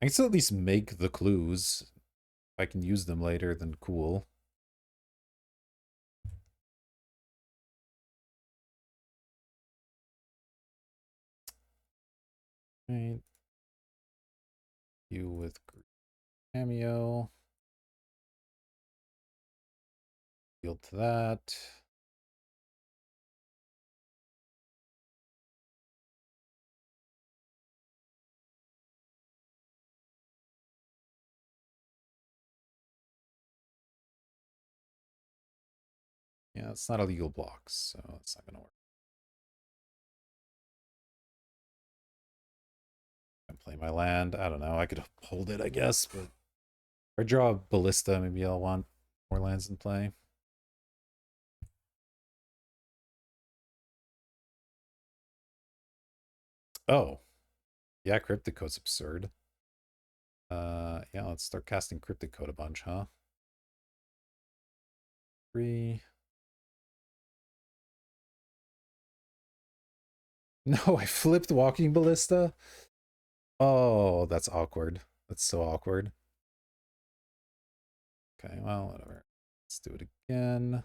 I can still at least make the clues. If I can use them later, then cool. Right. You with cameo. Yield to that. Yeah, it's not a legal block, so it's not gonna work. I play my land. I don't know. I could hold it, I guess, but if I draw a ballista, maybe I'll want more lands in play. Oh, yeah, Cryptic Code's absurd. Yeah, let's start casting Cryptic Code a bunch, huh? 3. No, I flipped Walking Ballista. Oh, that's awkward. That's so awkward. Okay, well, whatever. Let's do it again.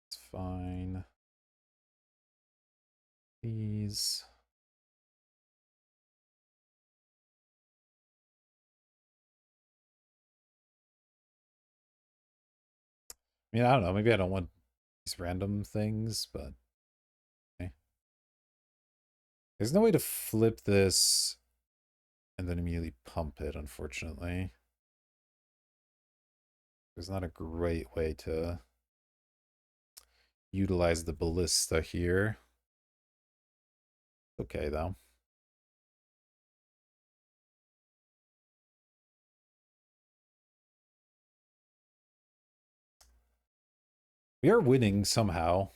It's fine. These. I mean, I don't know. Maybe I don't want these random things, but okay. There's no way to flip this and then immediately pump it, unfortunately. There's not a great way to utilize the ballista here. Okay, though. We are winning somehow.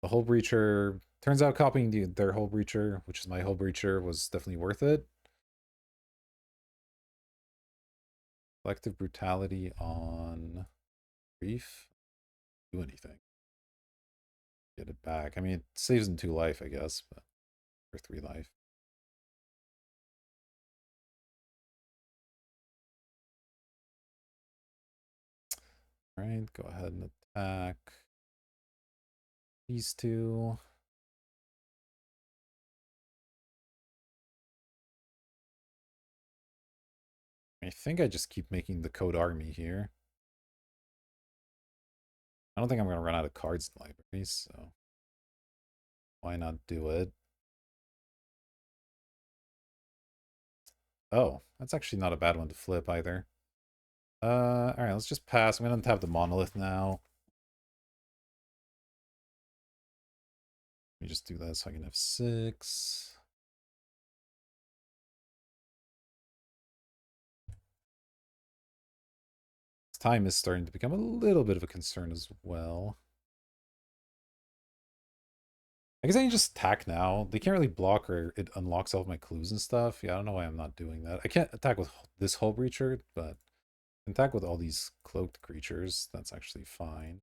The Hull Breacher, turns out copying their Hull Breacher, which is my Hull Breacher, was definitely worth it. Collective Brutality on Reef. Do anything. Get it back. I mean, it saves in 2 life, I guess, but or 3 life. All right, go ahead and attack these 2. I think I just keep making the code army here. I don't think I'm going to run out of cards in libraries, so why not do it? Oh, that's actually not a bad one to flip either. All right, let's just pass. I'm going to have the monolith now. Let me just do that so I can have 6. Time is starting to become a little bit of a concern as well. I guess I can just attack now. They can't really block or it unlocks all of my clues and stuff. Yeah, I don't know why I'm not doing that. I can't attack with this Hull Breacher, but I can attack with all these cloaked creatures. That's actually fine.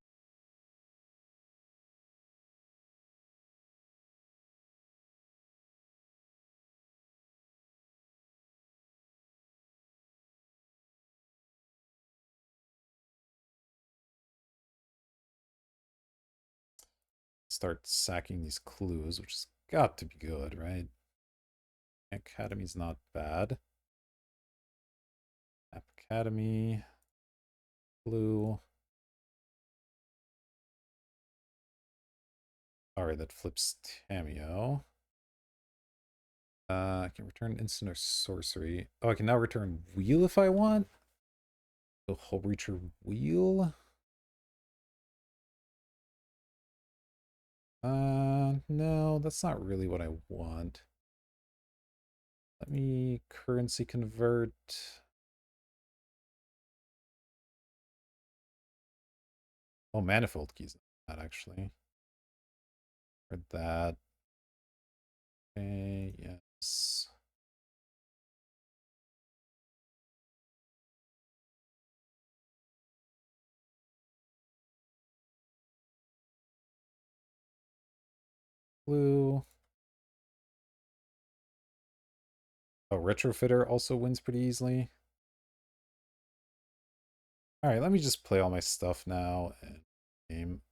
Start sacking these clues, which has got to be good, right? Academy's not bad. App Academy. Blue. Alright, that flips Tamio. I can return instant or sorcery. Oh, I can now return wheel if I want. So Hull Breacher wheel. No, that's not really what I want. Let me currency convert. Oh, manifold keys. Not actually. For that. Okay, yes. blue. Oh, retrofitter also wins pretty easily. All right, let me just play all my stuff now and game.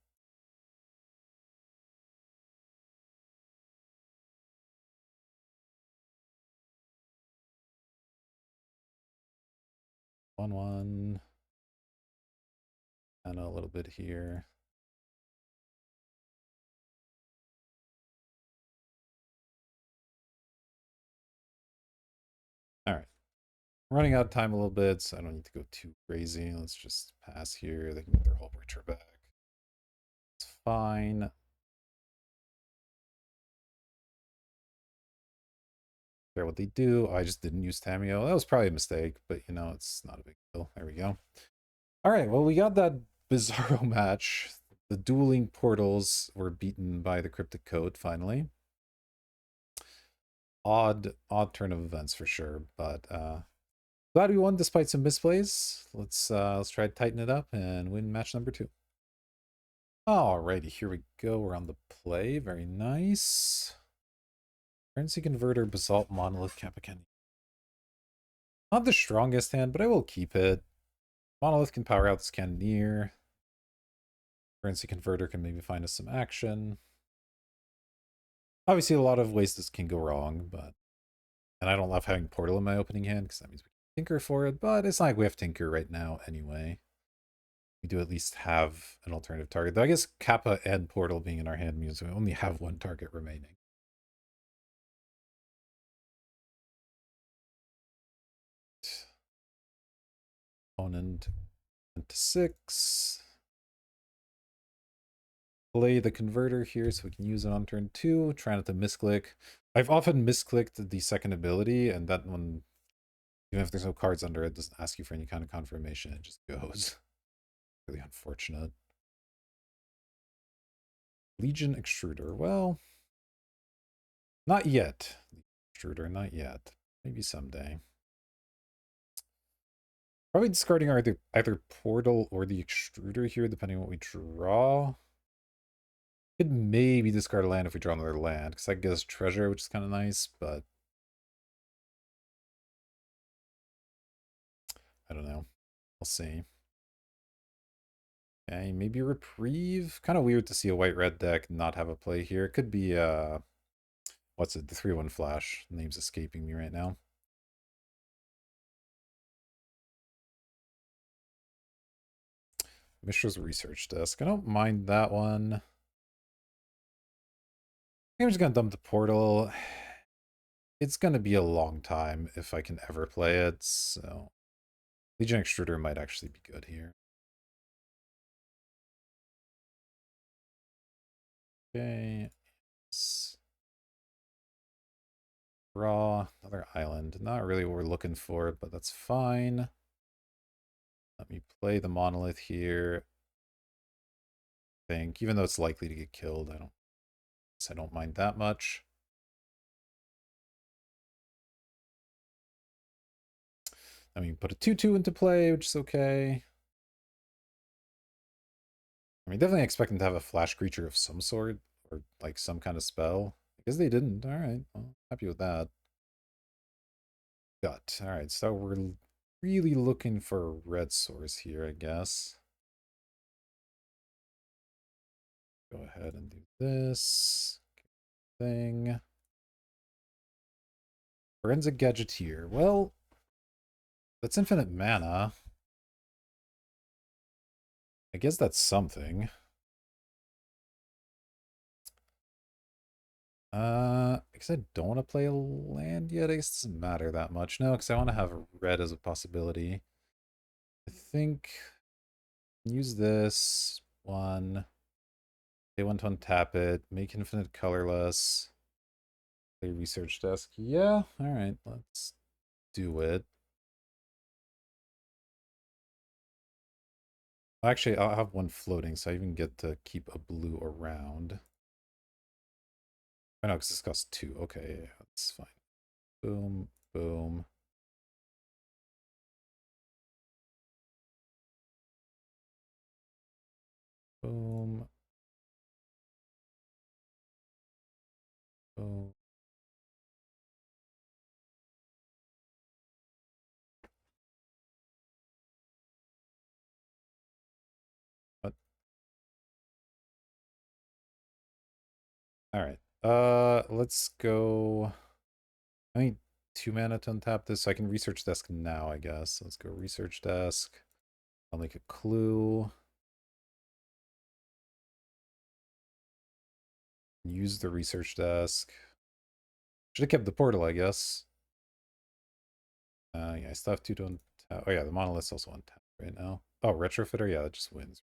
One, and a little bit here. All right, running out of time a little bit, so I don't need to go too crazy. Let's just pass here. They can get their whole breacher back. It's fine. Care what they do. I just didn't use Tamio. That was probably a mistake, but you know, it's not a big deal. There we go. All right, well, we got that Bizarro match. The dueling portals were beaten by the cryptic code finally. Odd turn of events for sure, but glad we won despite some misplays. Let's try to tighten it up and win match number 2. Alrighty, here we go. We're on the play. Very nice. Currency converter, basalt, monolith, Kappa. Not the strongest hand, but I will keep it. Monolith can power out this Cannoneer. Currency converter can maybe find us some action. Obviously, a lot of ways this can go wrong, but... And I don't love having Portal in my opening hand, because that means we can Tinker for it, but it's not like we have Tinker right now anyway. We do at least have an alternative target. Though I guess Kappa and Portal being in our hand means we only have one target remaining. Opponent into 6. Play the converter here so we can use it on turn 2. Try not to misclick. I've often misclicked the second ability, and that one, even if there's no cards under it, doesn't ask you for any kind of confirmation. It just goes. Really unfortunate. Legion Extruder. Well, not yet. Extruder, not yet. Maybe someday. Probably discarding either Portal or the Extruder here, depending on what we draw. Could maybe discard a land if we draw another land, because that gives us treasure, which is kind of nice, but I don't know. We'll see. Okay, maybe Reprieve. Kind of weird to see a white-red deck not have a play here. It could be, what's it? The 3/1 Flash. The name's escaping me right now. Mishra's Research Desk. I don't mind that one. I'm just gonna dump the Portal. It's gonna be a long time if I can ever play it, so... Legion Extruder might actually be good here. Okay. Draw. Another island. Not really what we're looking for, but that's fine. Let me play the monolith here. I think, even though it's likely to get killed, I don't mind that much. I mean, put a 2/2 into play, which is okay. I mean, definitely expecting to have a flash creature of some sort, or like some kind of spell. Because they didn't. Alright, well, happy with that. Alright, so we're really looking for a red source here, I guess. Go ahead and do this thing. Forensic Gadgeteer. Well, that's infinite mana. I guess that's something. Because I don't want to play a land yet. I guess it doesn't matter that much. No, because I want to have red as a possibility. I think use this one. They want to untap it. Make infinite colorless. Play research desk. Yeah, alright, let's do it. Actually, I'll have one floating, so I even get to keep a blue around. I know, because this costs 2. Okay, yeah, that's fine. Boom, boom. Boom. All right. Let's go. I need 2 mana to untap this, so I can research desk now, I guess. Let's go research desk. I'll make a clue. Use the research desk. Should have kept the portal, I guess. Yeah, I still have two to untap. Oh yeah, the monolith's also untapped right now. Oh, retrofitter, yeah, that just wins.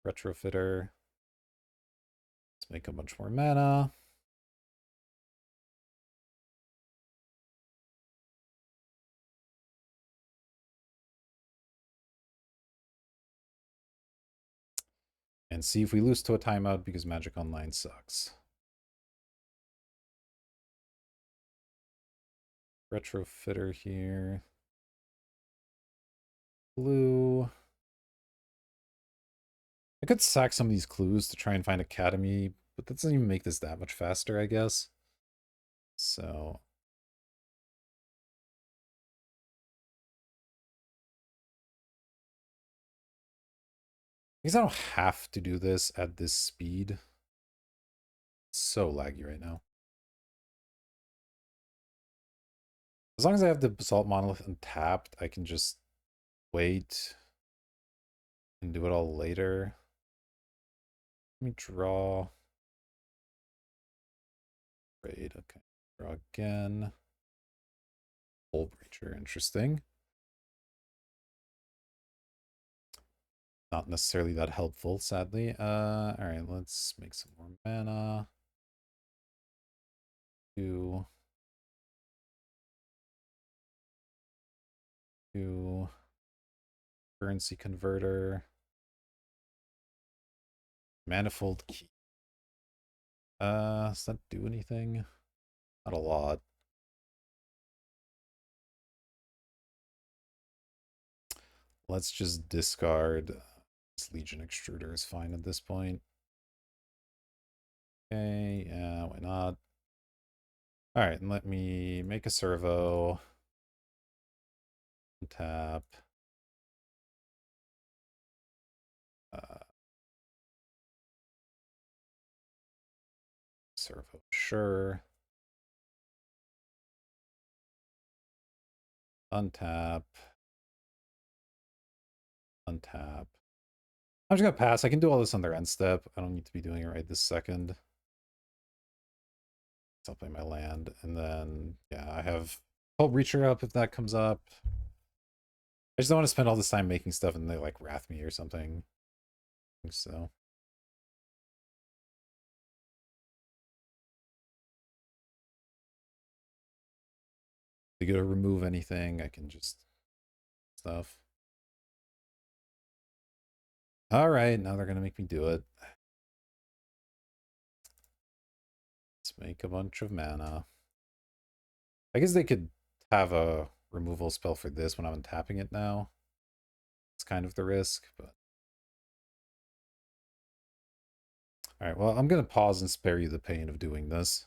Retrofitter. Let's make a bunch more mana. And see if we lose to a timeout because Magic Online sucks. Retrofitter here. Blue. I could sack some of these clues to try and find Academy, but that doesn't even make this that much faster, I guess. So I guess I don't have to do this at this speed. It's so laggy right now. As long as I have the Basalt Monolith untapped, I can just wait and do it all later. Let me draw. Raid, okay. Draw again. Hull Breacher, interesting. Not necessarily that helpful, sadly. Alright, let's make some more mana. 2. 2. Currency converter. Manifold key. Does that do anything? Not a lot. Let's just discard. This Legion Extruder is fine at this point. Okay, yeah, why not? Alright, and let me make a servo. Tap. Servo, sure. Untap. Untap. I'm just gonna pass. I can do all this on their end step. I don't need to be doing it right this second. I'll play my land. And then, yeah, I have Hull Breacher up if that comes up. I just don't want to spend all this time making stuff and they like wrath me or something. So. If you go to remove anything, I can just stuff. Alright, now they're gonna make me do it. Let's make a bunch of mana. I guess they could have a removal spell for this when I'm tapping it now. It's kind of the risk, but alright, well, I'm gonna pause and spare you the pain of doing this.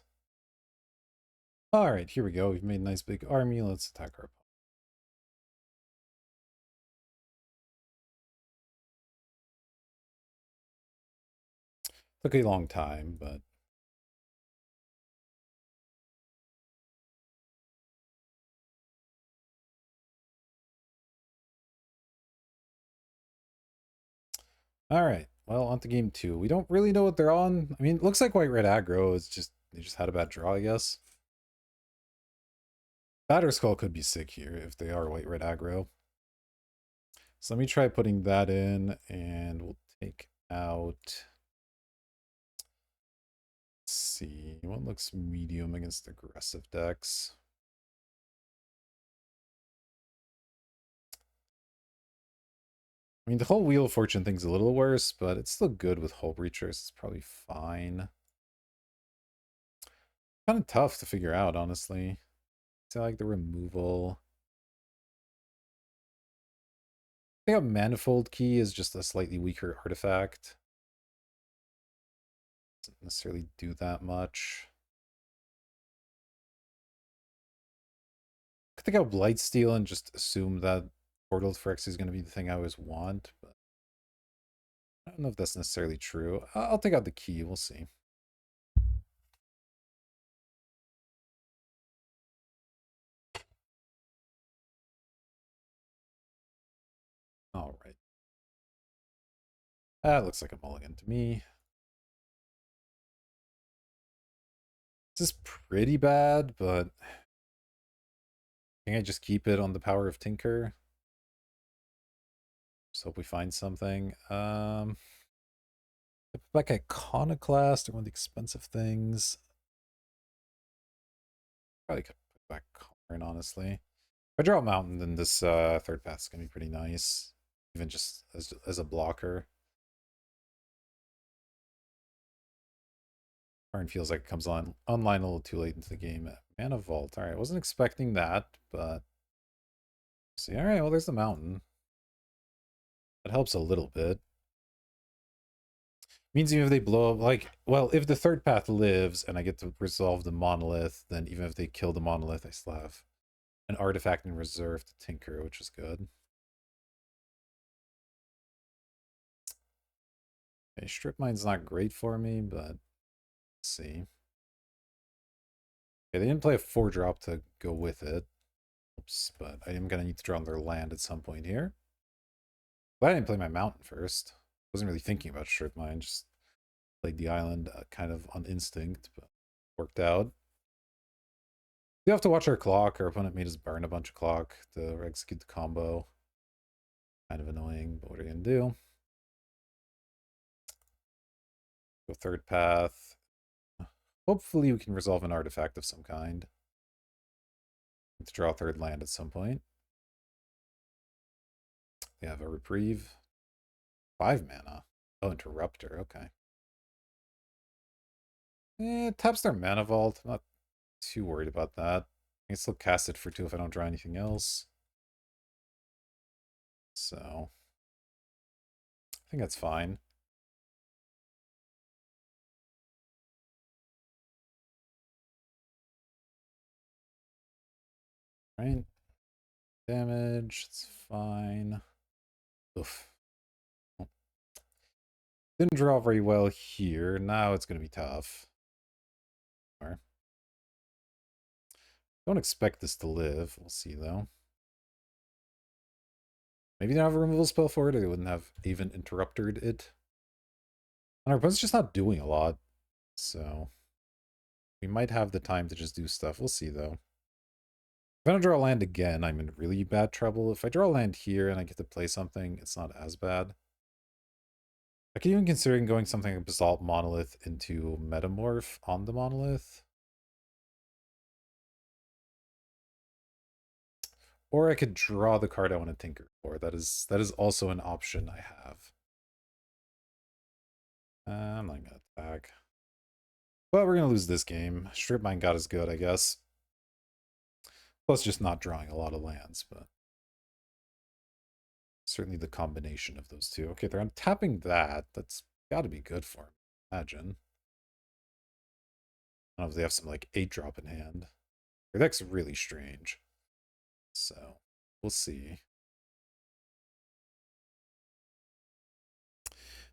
Alright, here we go. We've made a nice big army. Let's attack our opponent. Took a long time, but alright. Well, on to game 2. We don't really know what they're on. I mean, it looks like white-red aggro. It's just they just had a bad draw, I guess. Batter Skull could be sick here if they are white-red aggro. So let me try putting that in, and we'll take out. Let's see, what looks medium against aggressive decks? I mean, the whole Wheel of Fortune thing's a little worse, but it's still good with Hull Breachers. It's probably fine. Kind of tough to figure out, honestly. I like the removal. I think a Manifold Key is just a slightly weaker artifact. Doesn't necessarily do that much. I could take out Blightsteel and just assume that Portal to Phyrexian is going to be the thing I always want, but I don't know if that's necessarily true. I'll take out the key. We'll see. That looks like a mulligan to me. This is pretty bad, but I think I just keep it on the power of Tinker. Just hope we find something. Like Iconoclast or one of the expensive things. Probably could put back Karn, honestly. If I draw a mountain, then this third path is gonna be pretty nice. Even just as a blocker. Karn feels like it comes online a little too late into the game. Mana Vault. Alright, I wasn't expecting that, but see, alright, well there's the mountain. That helps a little bit. Means even if they blow up, like, well, if the third path lives and I get to resolve the monolith, then even if they kill the monolith, I still have an artifact in reserve to tinker, which is good. Okay, strip mine's not great for me, but let's see. Okay, they didn't play a 4-drop to go with it. Oops, but I am gonna need to draw on their land at some point here. But I didn't play my mountain first. Wasn't really thinking about strip mine, just played the island kind of on instinct, but worked out. We have to watch our clock. Our opponent made us burn a bunch of clock to execute the combo. Kind of annoying, but what are you gonna do? Go third path. Hopefully we can resolve an artifact of some kind. Need to draw a third land at some point. We have a reprieve. 5 mana. Oh, interrupter. Okay. It taps their mana vault. I'm not too worried about that. I can still cast it for 2 if I don't draw anything else. So I think that's fine. Right? Damage. It's fine. Oof. Didn't draw very well here. Now it's going to be tough. Don't expect this to live. We'll see, though. Maybe they don't have a removal spell for it, or they wouldn't have even interrupted it. And our opponent's just not doing a lot, so we might have the time to just do stuff. We'll see, though. If I don't draw a land again, I'm in really bad trouble. If I draw a land here and I get to play something, it's not as bad. I could even consider going something like Basalt Monolith into Metamorph on the Monolith. Or I could draw the card I want to tinker for. That is also an option I have. I'm not going to attack. But we're going to lose this game. Strip Mine got as good, I guess. Plus just not drawing a lot of lands, but certainly the combination of those two. Okay, they're untapping that. That's got to be good for them, imagine. I don't know if they have some like 8-drop in hand. Their deck's really strange. So we'll see.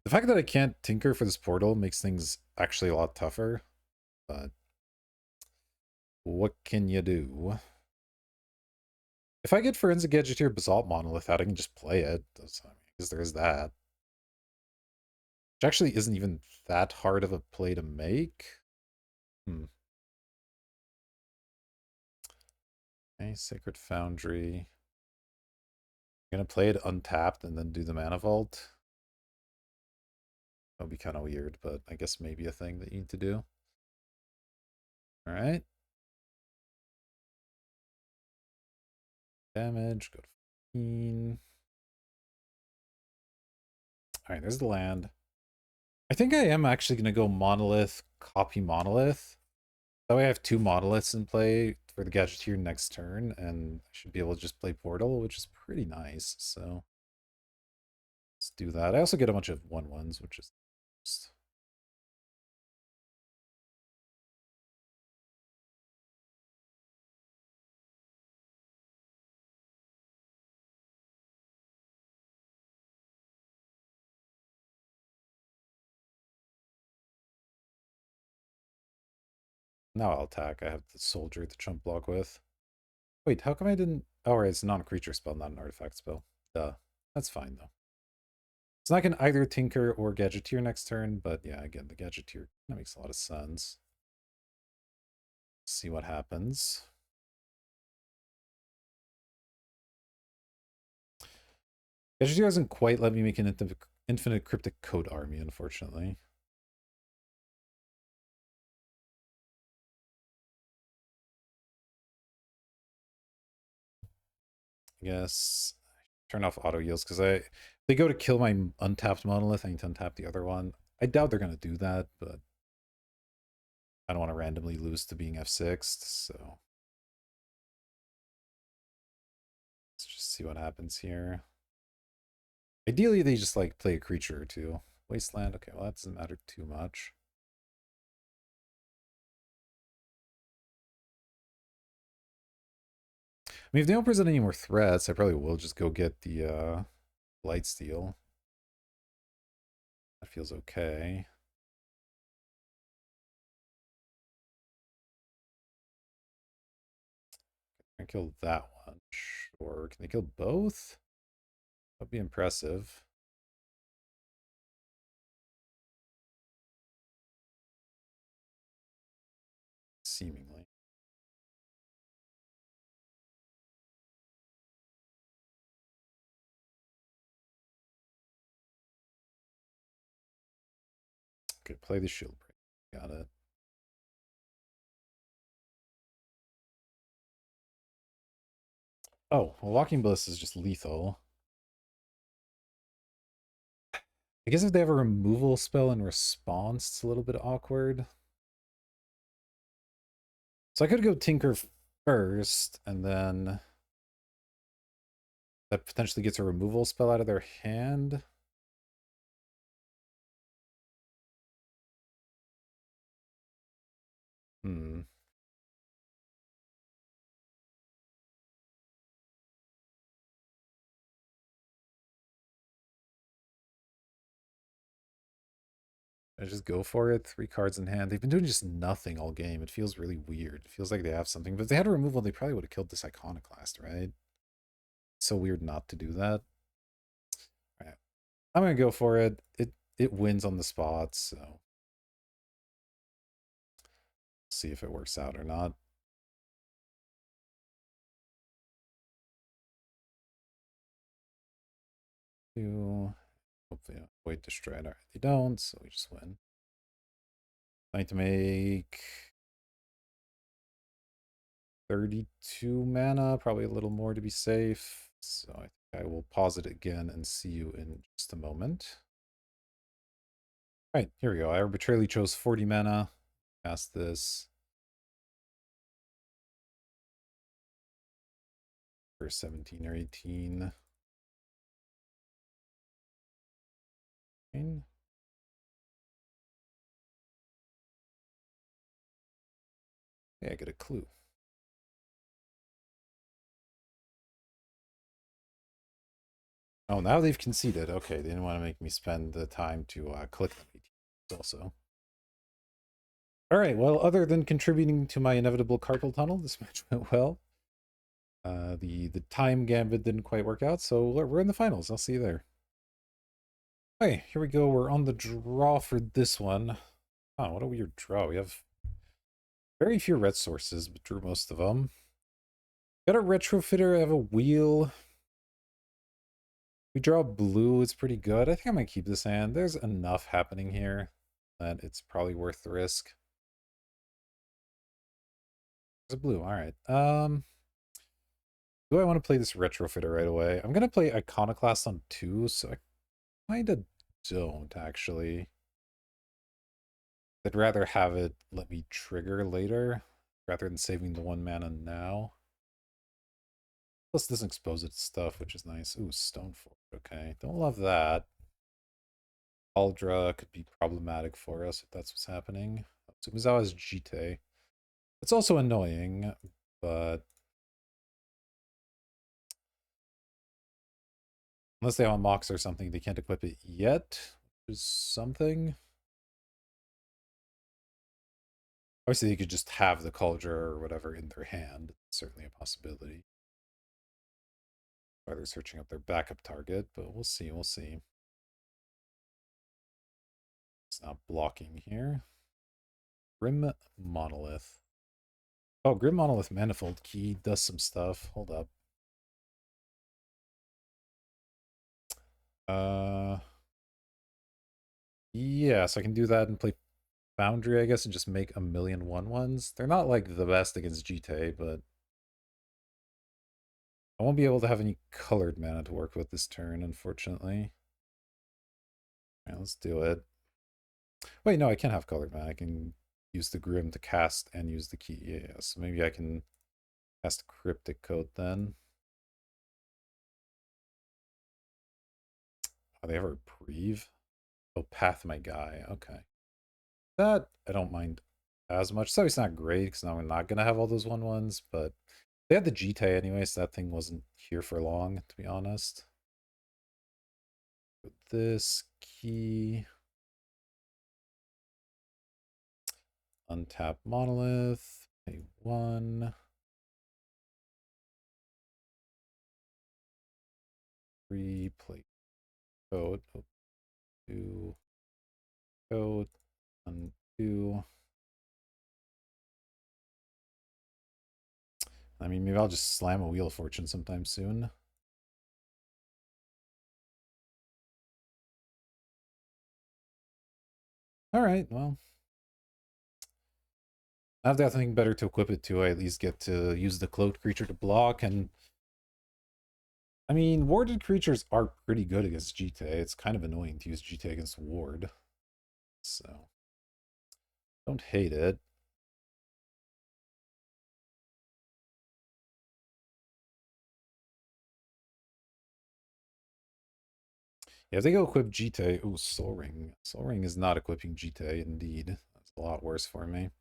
The fact that I can't tinker for this portal makes things actually a lot tougher, but what can you do? If I get Forensic Gadgeteer Basalt Monolith out, I can just play it. Because there is that. Which actually isn't even that hard of a play to make. Okay, Sacred Foundry. I'm gonna play it untapped and then do the Mana Vault. That would be kind of weird, but I guess maybe a thing that you need to do. Alright. Damage, go to 15. Alright, there's the land. I think I am actually going to go Monolith, copy Monolith. That way I have 2 Monoliths in play for the Gadgeteer next turn, and I should be able to just play Portal, which is pretty nice, so let's do that. I also get a bunch of 1/1s, which is just... Now I'll attack. I have the Soldier to chump block with. Wait, how come I didn't... Oh, right, it's a non-creature spell, not an artifact spell. Duh. That's fine, though. So I can either Tinker or Gadgeteer next turn, but yeah, again, the Gadgeteer that makes a lot of sense. See what happens. Gadgeteer doesn't quite let me make an infinite cryptic code army, unfortunately. I guess turn off auto yields because they go to kill my untapped monolith. I need to untap the other one. I doubt they're gonna do that, but I don't want to randomly lose to being F6, so let's just see what happens here. Ideally, they just like play a creature or two. Wasteland, okay, well that doesn't matter too much. I mean, if they don't present any more threats, I probably will just go get the light steal. That feels okay. Can I kill that one? Sure. Can they kill both? That'd be impressive. Seemingly. Okay, play the shield break. Got it. Oh, well, Walking Bliss is just lethal. I guess if they have a removal spell in response, it's a little bit awkward. So I could go Tinker first, and then that potentially gets a removal spell out of their hand. Hmm. I just go for it. 3 cards in hand. They've been doing just nothing all game. It feels really weird. It feels like they have something. But if they had a removal, they probably would have killed this Iconoclast, right? It's so weird not to do that. All right. I'm gonna go for it. It wins on the spot, so see if it works out or not. Two. Hopefully avoid destroy. All right, they don't, so we just win. I need to make 32 mana, probably a little more to be safe. So I think I will pause it again and see you in just a moment. All right, here we go. I arbitrarily chose 40 mana. Cast this for 17 or 18. Okay. Yeah, I get a clue. Oh, now they've conceded. Okay, they didn't want to make me spend the time to click them also. All right, well, other than contributing to my inevitable carpal tunnel, this match went well. The time gambit didn't quite work out, so we're in the finals. I'll see you there. Okay, here we go. We're on the draw for this one. Oh, what a weird draw. We have very few red sources, but drew most of them. Got a retrofitter, I have a wheel. We draw blue, it's pretty good. I think I'm gonna keep this hand. There's enough happening here that it's probably worth the risk. There's a blue, alright. Do I want to play this retrofitter right away? I'm gonna play Iconoclast on 2, so I kinda don't actually. I'd rather have it let me trigger later rather than saving the 1 mana now. Plus, this exposes its stuff, which is nice. Ooh, Stoneforge. Okay, don't love that. Aldra could be problematic for us if that's what's happening. Tsumizawa's Jite. It's also annoying, but unless they have a Mox or something, they can't equip it yet, which is something. Obviously, they could just have the Cauldron or whatever in their hand. It's certainly a possibility. Why they're searching up their backup target, but we'll see. We'll see. It's not blocking here. Grim Monolith. Oh, Grim Monolith Manifold Key does some stuff. Hold up. Uh, yeah, so I can do that and play Foundry, I guess, and just make a million 1/1s. They're not like the best against GT, but I won't be able to have any colored mana to work with this turn, unfortunately. All right, let's do it. Wait, no, I can't have colored mana. I can use the Grim to cast and use the key. Yeah, so maybe I can cast Cryptic Code then. Oh, they have a reprieve? Oh, Path my guy. Okay. That I don't mind as much. So it's not great because now we're not going to have all those 1/1s, but they had the GT anyway, so that thing wasn't here for long, to be honest. Put this key. Untap Monolith. Pay 1. 3. Play code. Oh, 2. Code. 1, 2. I mean, maybe I'll just slam a Wheel of Fortune sometime soon. Alright, well. I have nothing better to equip it to. I at least get to use the cloaked creature to block, and I mean, warded creatures are pretty good against GT. It's kind of annoying to use GT against ward. So, don't hate it. Yeah, if they go equip GT, ooh, Soul Ring. Soul Ring is not equipping GT, indeed. That's a lot worse for me.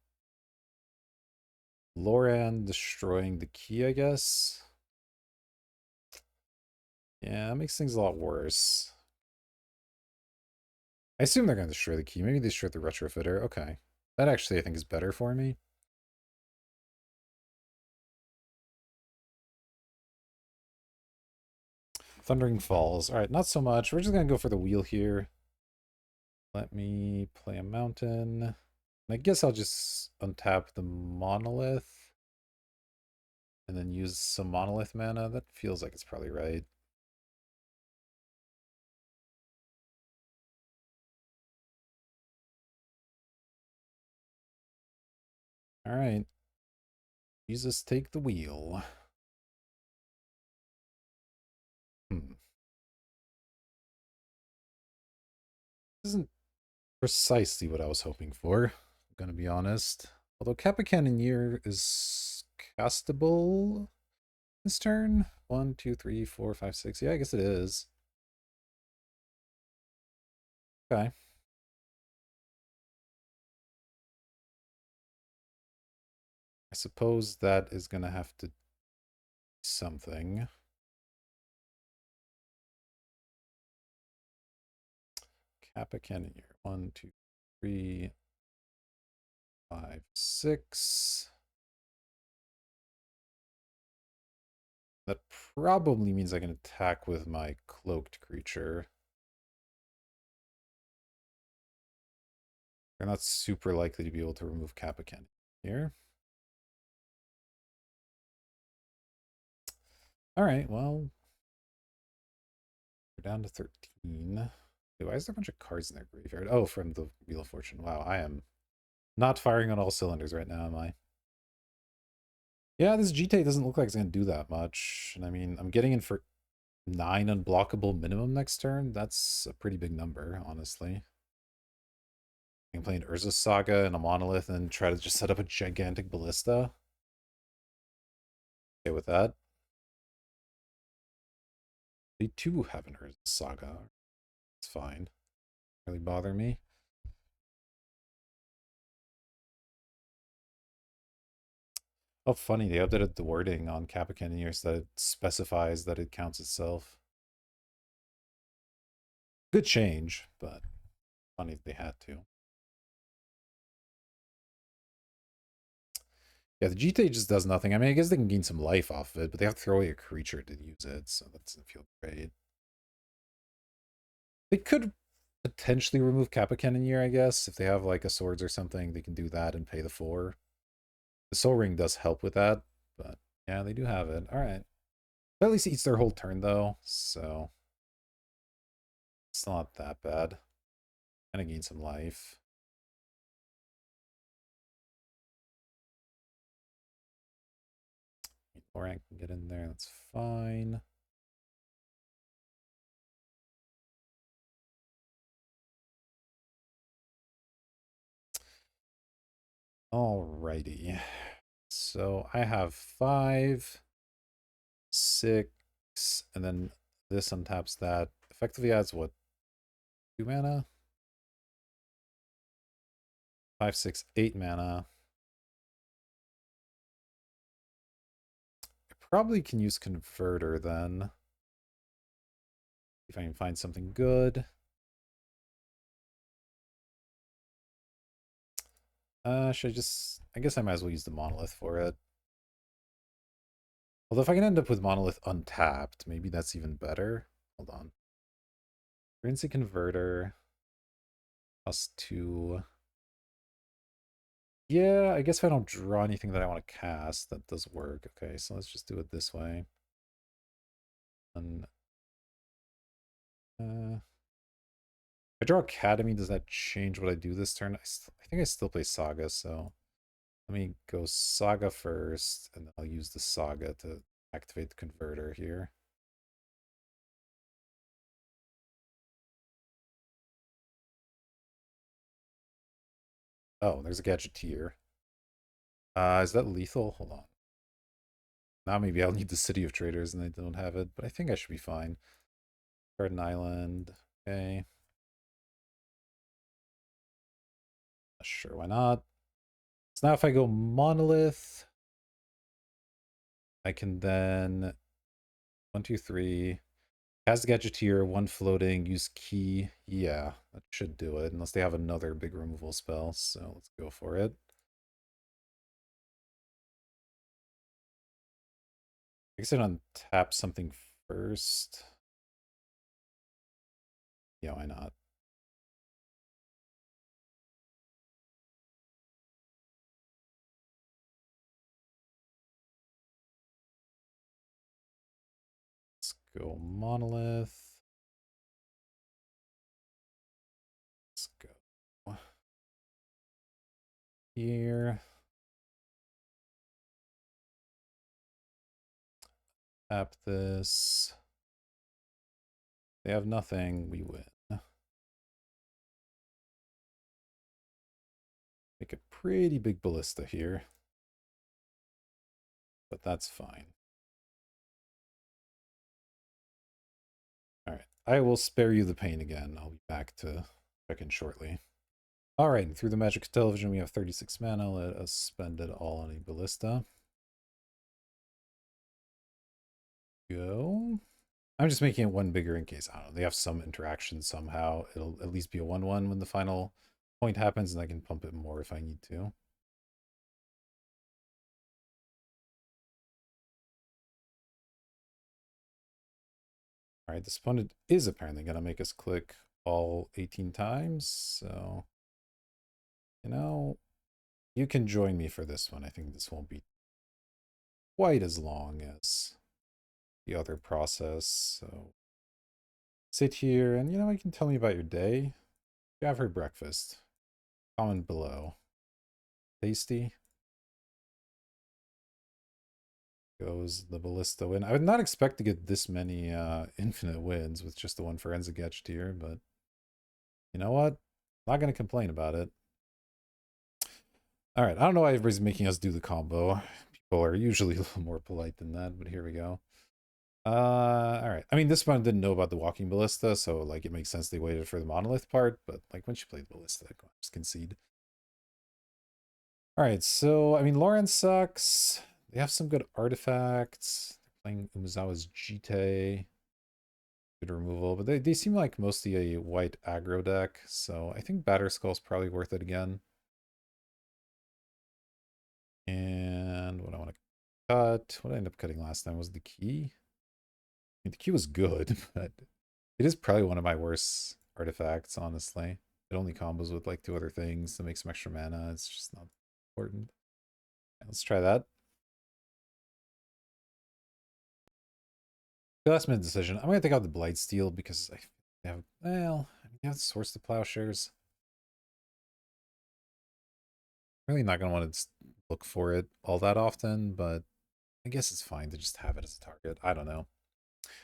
Loran destroying the key, I guess. Yeah, that makes things a lot worse. I assume they're going to destroy the key. Maybe they destroy the Retrofitter. Okay. That actually, I think, is better for me. Thundering Falls. All right, not so much. We're just going to go for the wheel here. Let me play a mountain. I guess I'll just untap the Monolith. And then use some Monolith mana. That feels like it's probably right. All right. Jesus, take the wheel. Hmm. This isn't precisely what I was hoping for, I'm gonna be honest. Although Kappa Cannoneer is castable this turn. 1, 2, 3, 4, 5, 6. Yeah, I guess it is. Okay. I suppose that is gonna have to be something. Kappa Cannoneer. 1, 2, 3, 5, 6. That probably means I can attack with my cloaked creature. They're not super likely to be able to remove Kappa Cannon here. Alright, well, we're down to 13. Why is there a bunch of cards in their graveyard? Oh, from the Wheel of Fortune. Wow, I am not firing on all cylinders right now, am I? Yeah, this GT doesn't look like it's going to do that much. And I mean, I'm getting in for 9 unblockable minimum next turn. That's a pretty big number, honestly. I can play an Urza Saga and a Monolith and try to just set up a gigantic Ballista. Okay with that. They too have an Urza Saga. It's fine. Really bother me. Oh, funny. They updated the wording on Kappa Cannoneer so that it specifies that it counts itself. Good change, but funny if they had to. Yeah, the GT just does nothing. I mean, I guess they can gain some life off of it, but they have to throw away a creature to use it, so that doesn't feel great. They could potentially remove Kappa Cannoneer, I guess. If they have like a swords or something, they can do that and pay the 4. The Soul Ring does help with that, but yeah, they do have it. All right. At least eats their whole turn though, so it's not that bad. Kind of gain some life. Loran can get in there, that's fine. Alrighty. So I have 5, 6, and then this untaps that. Effectively adds what? 2 mana? 5, 6, 8 mana. I probably can use Converter then. If I can find something good. Should I just... I guess I might as well use the Monolith for it. Although if I can end up with Monolith untapped, maybe that's even better. Hold on. Currency Converter. +2. Yeah, I guess if I don't draw anything that I want to cast, that does work. Okay, so let's just do it this way. And if I draw Academy, does that change what I do this turn? I think I still play Saga, so let me go Saga first, and then I'll use the Saga to activate the converter here. Oh, there's a Gadgeteer. Is that lethal? Hold on. Now maybe I'll need the City of Traders and they don't have it, but I think I should be fine. Garden Island. Okay. Sure, why not? So now if I go Monolith, I can then 1, 2, 3. Cast Gadgeteer, 1 floating, use key. Yeah, that should do it, unless they have another big removal spell. So let's go for it. I guess I untap something first. Yeah, why not? Let's go Monolith. Let's go here. Tap this. They have nothing, we win. Make a pretty big ballista here. But that's fine. Alright, I will spare you the pain again. I'll be back to check in shortly. Alright, through the magic of television, we have 36 mana. Let us spend it all on a ballista. Go. I'm just making it one bigger in case, I don't know, they have some interaction somehow. It'll at least be a 1/1 when the final point happens, and I can pump it more if I need to. Alright, this opponent is apparently going to make us click all 18 times, so, you know, you can join me for this one. I think this won't be quite as long as the other process, so sit here and, you know, you can tell me about your day. You have for breakfast. Comment below. Tasty. Goes the ballista win. I would not expect to get this many infinite wins with just the one forensic Gadgeteer, but you know what? Not gonna complain about it. Alright, I don't know why everybody's making us do the combo. People are usually a little more polite than that, but here we go. Alright. I mean, this one didn't know about the walking ballista, so like it makes sense they waited for the monolith part, but like when she played ballista, come on, just concede. Alright, so I mean Lauren sucks. They have some good artifacts. They're playing Umezawa's Jite. Good removal, but they seem like mostly a white aggro deck, so I think Batterskull's probably worth it again. And what I want to cut, what I ended up cutting last time was the key. I mean, the key was good, but it is probably one of my worst artifacts, honestly. It only combos with like two other things to make some extra mana. It's just not important. Let's try that. Last minute decision. I'm gonna take out the Blightsteel because I have, well, I mean, they have Source the Plowshares. Really not gonna want to look for it all that often, but I guess it's fine to just have it as a target. I don't know.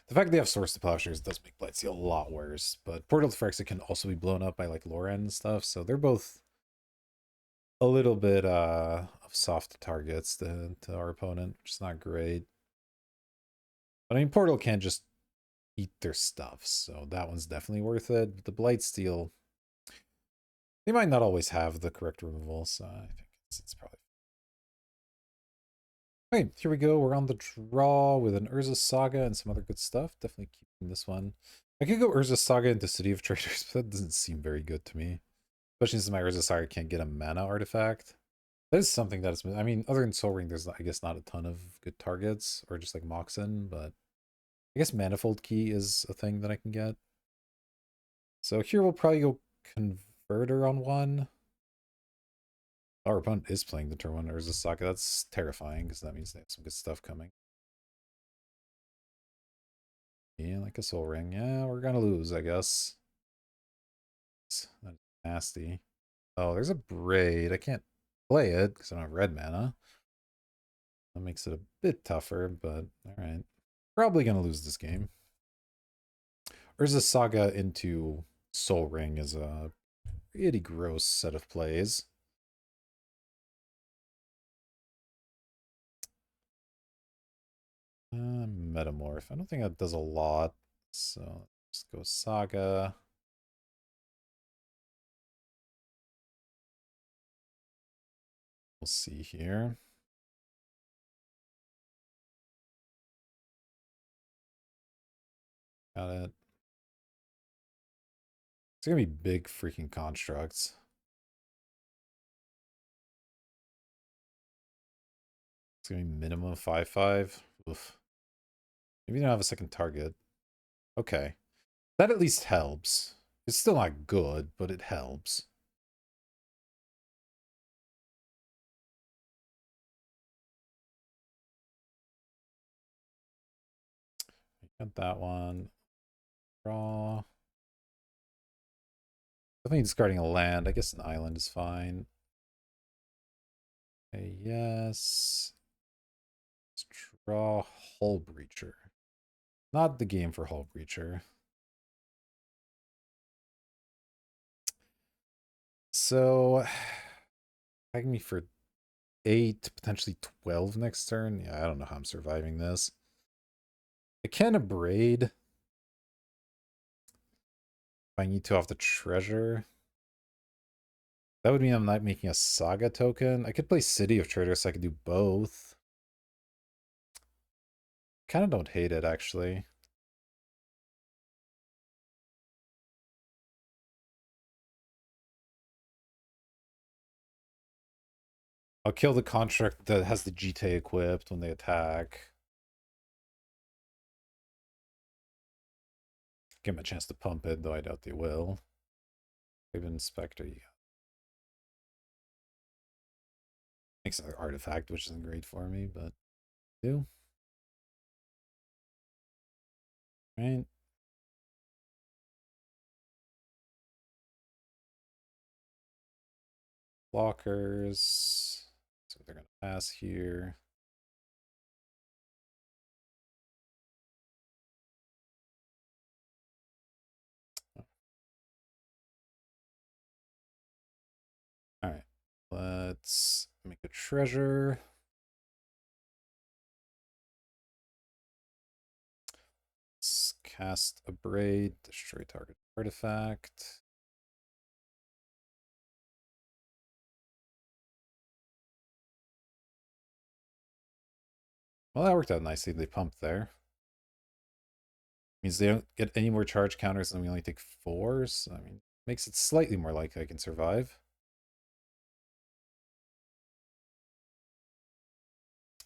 The fact that they have Source to Plowshares does make Blightsteel a lot worse, but Portal to Phyrexian can also be blown up by like Loran and stuff, so they're both a little bit of soft targets to our opponent, which is not great. But I mean, Portal can't just eat their stuff, so that one's definitely worth it. But the Blightsteel, they might not always have the correct removal, so I think it's probably. Okay, here we go. We're on the draw with an Urza Saga and some other good stuff. Definitely keeping this one. I could go Urza Saga into City of Traders, but that doesn't seem very good to me. Especially since my Urza Saga can't get a mana artifact. That is something that is, I mean, other than Soul Ring, there's, I guess, not a ton of good targets, or just like Moxen, but I guess Manifold Key is a thing that I can get. So here we'll probably go Converter on one. Our opponent is playing the turn one Urza Saga. That's terrifying, because that means they have some good stuff coming. Yeah, like a Soul Ring. Yeah, we're gonna lose, I guess. That's nasty. Oh, there's a Braid. I can't play it, because I don't have red mana. That makes it a bit tougher, but alright. Probably gonna lose this game. Urza Saga into Soul Ring is a pretty gross set of plays. Metamorph. I don't think that does a lot. So let's go Saga. We'll see here. Got it. It's gonna be big freaking constructs. It's gonna be minimum 5/5. Oof. Maybe they don't have a second target. Okay. That at least helps. It's still not good, but it helps. Got that one. Draw. Definitely discarding a land. I guess an island is fine. Okay, yes. Let's draw Hull Breacher. Not the game for Hull Breacher. So, tagging me for 8, potentially 12 next turn. Yeah, I don't know how I'm surviving this. I can Abrade if I need to off the treasure. That would mean I'm not making a Saga token. I could play City of Traders so I could do both. Kind of don't hate it, actually. I'll kill the construct that has the GT equipped when they attack. Give them a chance to pump it, though I doubt they will. Raven Spectre, yeah. Makes another artifact, which isn't great for me, but do. Right. Blockers. So they're gonna pass here. Alright. Let's make a treasure. Let's cast a braid, destroy target artifact. Well, that worked out nicely. They pumped there. Means they don't get any more charge counters and we only take 4. So, I mean, makes it slightly more likely I can survive.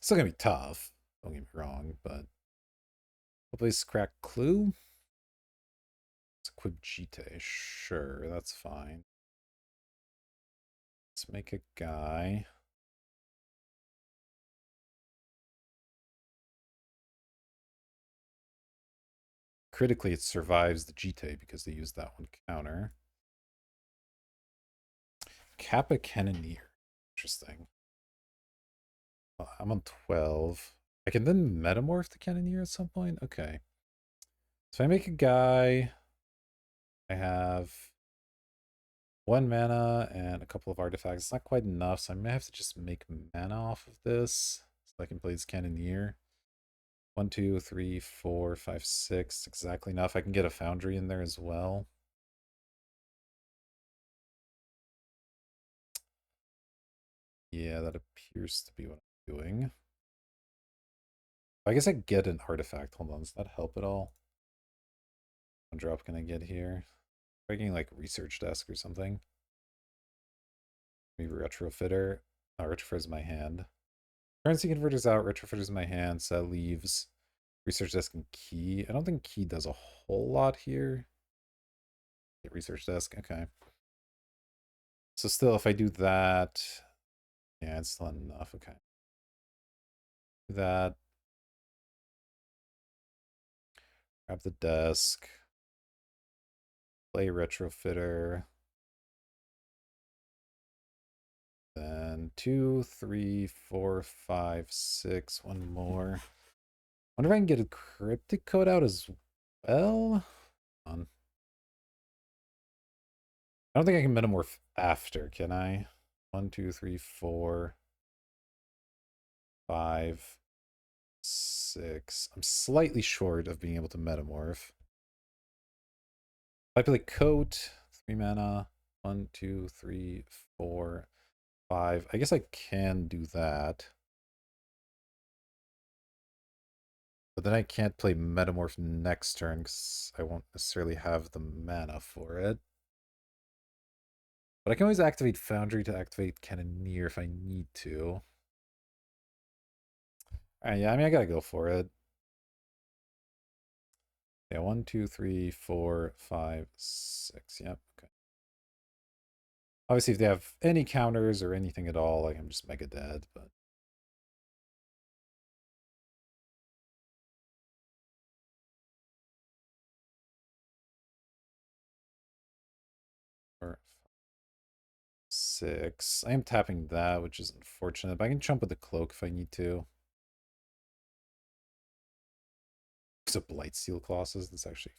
Still gonna be tough, don't get me wrong, but hopefully it's crack clue. It's a equip Jite. Sure, that's fine. Let's make a guy. Critically, it survives the Jite because they use that one counter. Kappa Cannoneer. Interesting. I'm on 12. I can then metamorph the Cannoneer at some point? Okay. So I make a guy. I have 1 mana and a couple of artifacts. It's not quite enough, so I may have to just make mana off of this so I can play this Cannoneer. 1, 2, 3, 4, 5, 6. Exactly enough. I can get a Foundry in there as well. Yeah, that appears to be what I'm doing. I guess I get an artifact. Hold on, does that help at all? What drop can I get here? Breaking like research desk or something. Maybe retrofitter. Oh, retrofitter my hand. Currency converters out, retrofitters my hand, so that leaves research desk and key. I don't think key does a whole lot here. Get research desk, okay. So still, if I do that, yeah, it's still enough, okay. Do that. Grab the desk. Play retrofitter. Then 2, 3, 4, 5, 6. One more. Wonder if I can get a cryptic code out as well. On. I don't think I can metamorph after, can I? 1, 2, 3, 4, 5, 6. I'm slightly short of being able to metamorph. If I play coat, 3 mana. 1, 2, 3, 4, 5. I guess I can do that. But then I can't play Metamorph next turn because I won't necessarily have the mana for it. But I can always activate Foundry to activate Cannoneer if I need to. Alright, yeah, I mean, I gotta go for it. Yeah, 1, 2, 3, 4, 5, 6. Yep, okay. Obviously, if they have any counters or anything at all, like I'm just mega dead, but. Or 6. I am tapping that, which is unfortunate, but I can jump with the cloak if I need to. It's a Blight Seal Colossus. That's actually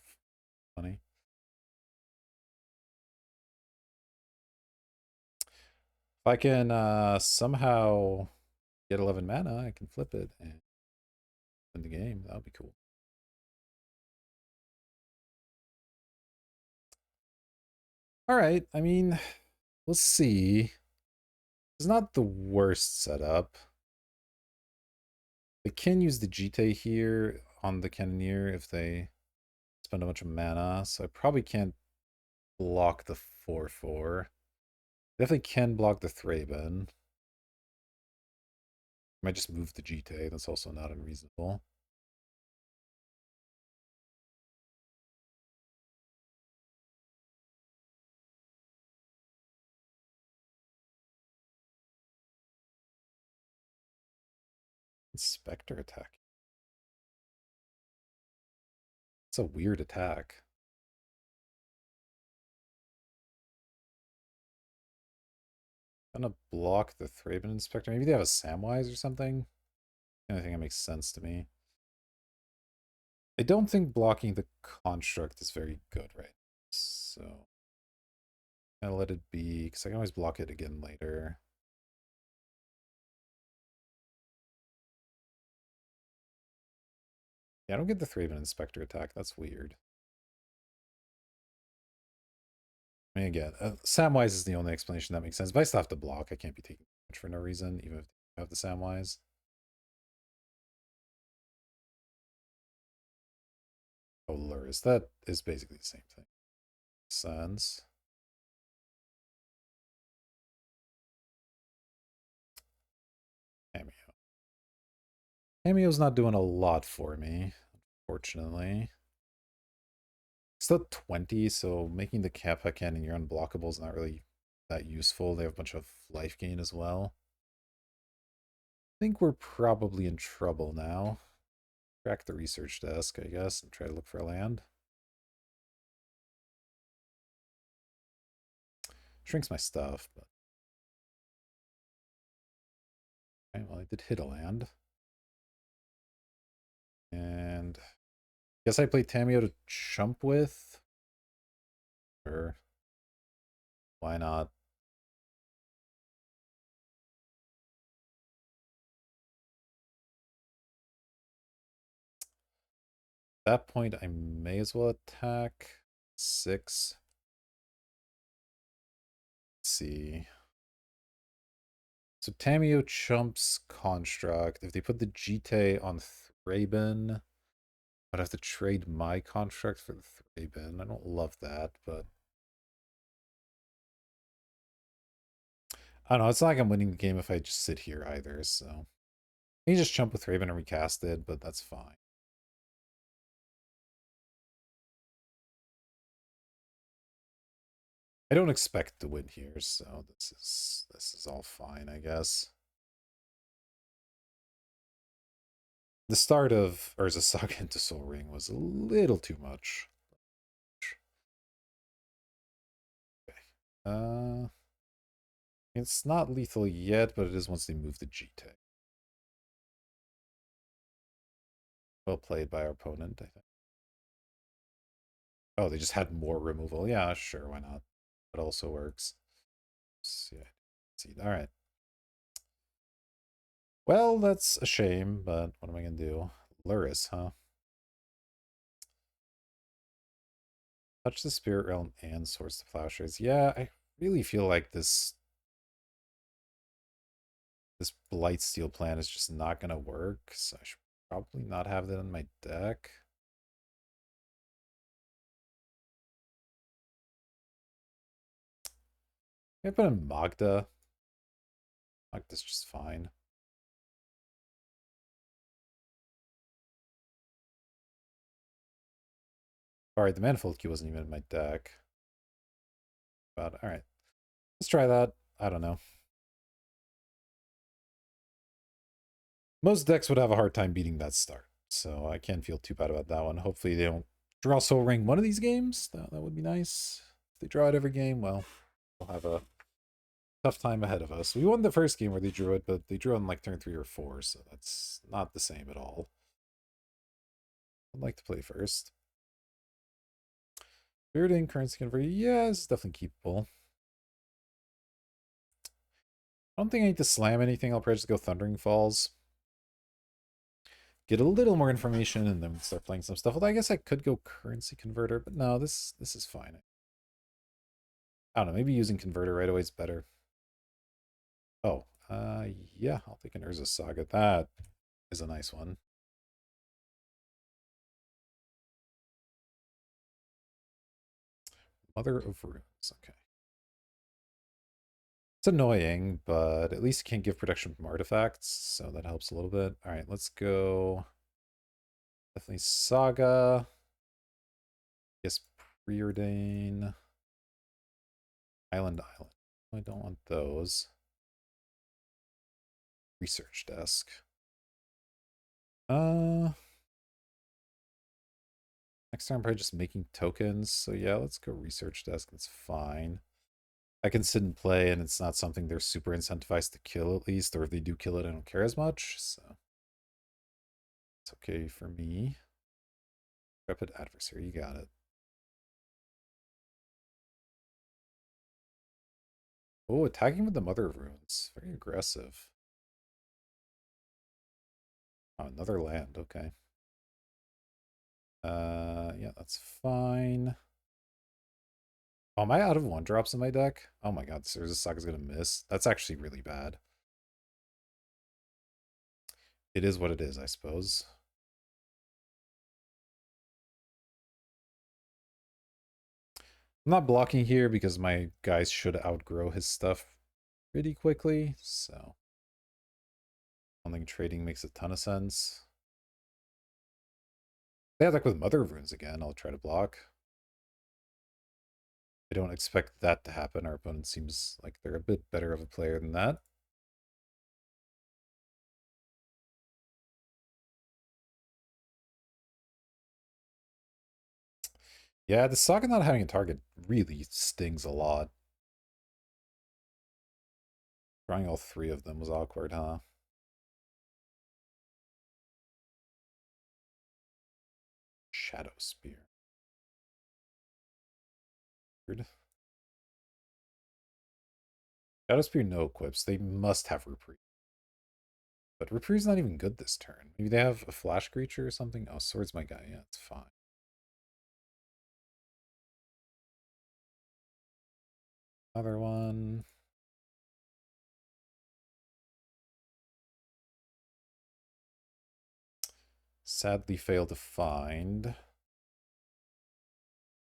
funny. If I can somehow get 11 mana, I can flip it and win the game. That would be cool. All right. I mean, we'll see. It's not the worst setup. They can use the Jite here on the Cannoneer if they spend a bunch of mana, so I probably can't block the 4/4. Definitely can block the Thraben. Might just move the Jite. That's also not unreasonable. Inspector attack. It's a weird attack. Gonna block the Thraben Inspector. Maybe they have a Samwise or something. The only thing that makes sense to me. I don't think blocking the construct is very good right now. So I'll let it be, because I can always block it again later. Yeah, I don't get the Thraben Inspector attack. That's weird. I mean, again, Samwise is the only explanation that makes sense. But I still have to block. I can't be taking damage for no reason, even if I have the Samwise. Oh, Luris. That is basically the same thing. Sense. Cameo. Cameo's not doing a lot for me, unfortunately. Still 20, so making the Kappa cannon your unblockable is not really that useful. They have a bunch of life gain as well. I think we're probably in trouble now. Crack the research desk, I guess, and try to look for land. Shrinks my stuff, but... Okay, well, I did hit a land. And... guess I played Tamio to chump with. Sure. Why not? At that point, I may as well attack. 6. Let's see. So Tamio chumps Construct. If they put the Jite on Thraben, I'd have to trade my Construct for the Thraben. I don't love that, but... I don't know, it's not like I'm winning the game if I just sit here either, so... You just chump with Thraben and recast it, but that's fine. I don't expect to win here, so this is all fine, I guess. The start of Urza Saga into Sol Ring was a little too much. Okay. It's not lethal yet, but it is once they move the G-Tech. Well played by our opponent, I think. Oh, they just had more removal. Yeah, sure, why not? That also works. Yeah, see. All right. Well, that's a shame, but what am I gonna do? Luris, huh? Touch the Spirit Realm and Source the Plowshares. Yeah, I really feel like this Blightsteel plan is just not gonna work, so I should probably not have that in my deck. I put in Magda. Magda's just fine. Alright, the Manifold Key wasn't even in my deck. But alright. Let's try that. I don't know. Most decks would have a hard time beating that start, so I can't feel too bad about that one. Hopefully they don't draw Soul Ring one of these games. That would be nice. If they draw it every game, well, we'll have a tough time ahead of us. We won the first game where they drew it, but they drew on like turn 3 or 4, so that's not the same at all. I'd like to play first. Bearding, currency converter, yeah, it's definitely keepable. I don't think I need to slam anything. I'll probably just go Thundering Falls. Get a little more information and then start playing some stuff. Although I guess I could go currency converter, but no, this is fine. I don't know, maybe using converter right away is better. Oh, yeah, I'll take an Urza Saga. That is a nice one. Mother of Runes, okay. It's annoying, but at least you can't give protection from artifacts, so that helps a little bit. All right, let's go. Definitely Saga. Yes, Preordain. Island. I don't want those. Research desk. Next time I'm probably just making tokens. So yeah, let's go research desk. That's fine. I can sit and play, and it's not something they're super incentivized to kill, at least. Or if they do kill it, I don't care as much. So it's okay for me. Rapid adversary, you got it. Oh, attacking with the Mother of Runes. Very aggressive. Oh, another land. Okay. Yeah, that's fine. Oh, am I out of one drops in my deck? Oh my god, this Urza Saga's gonna miss. That's actually really bad. It is what it is, I suppose. I'm not blocking here because my guys should outgrow his stuff pretty quickly, so I don't think trading makes a ton of sense. They attack with Mother of Runes again. I'll try to block. I don't expect that to happen. Our opponent seems like they're a bit better of a player than that. Yeah, the Saga not having a target really stings a lot. Drawing all three of them was awkward, huh? Shadow Spear. Weird. Shadow Spear no equips. They must have Reprieve. But Reprieve's not even good this turn. Maybe they have a Flash Creature or something? Oh, Sword's my guy. Yeah, it's fine. Another one. Sadly failed to find.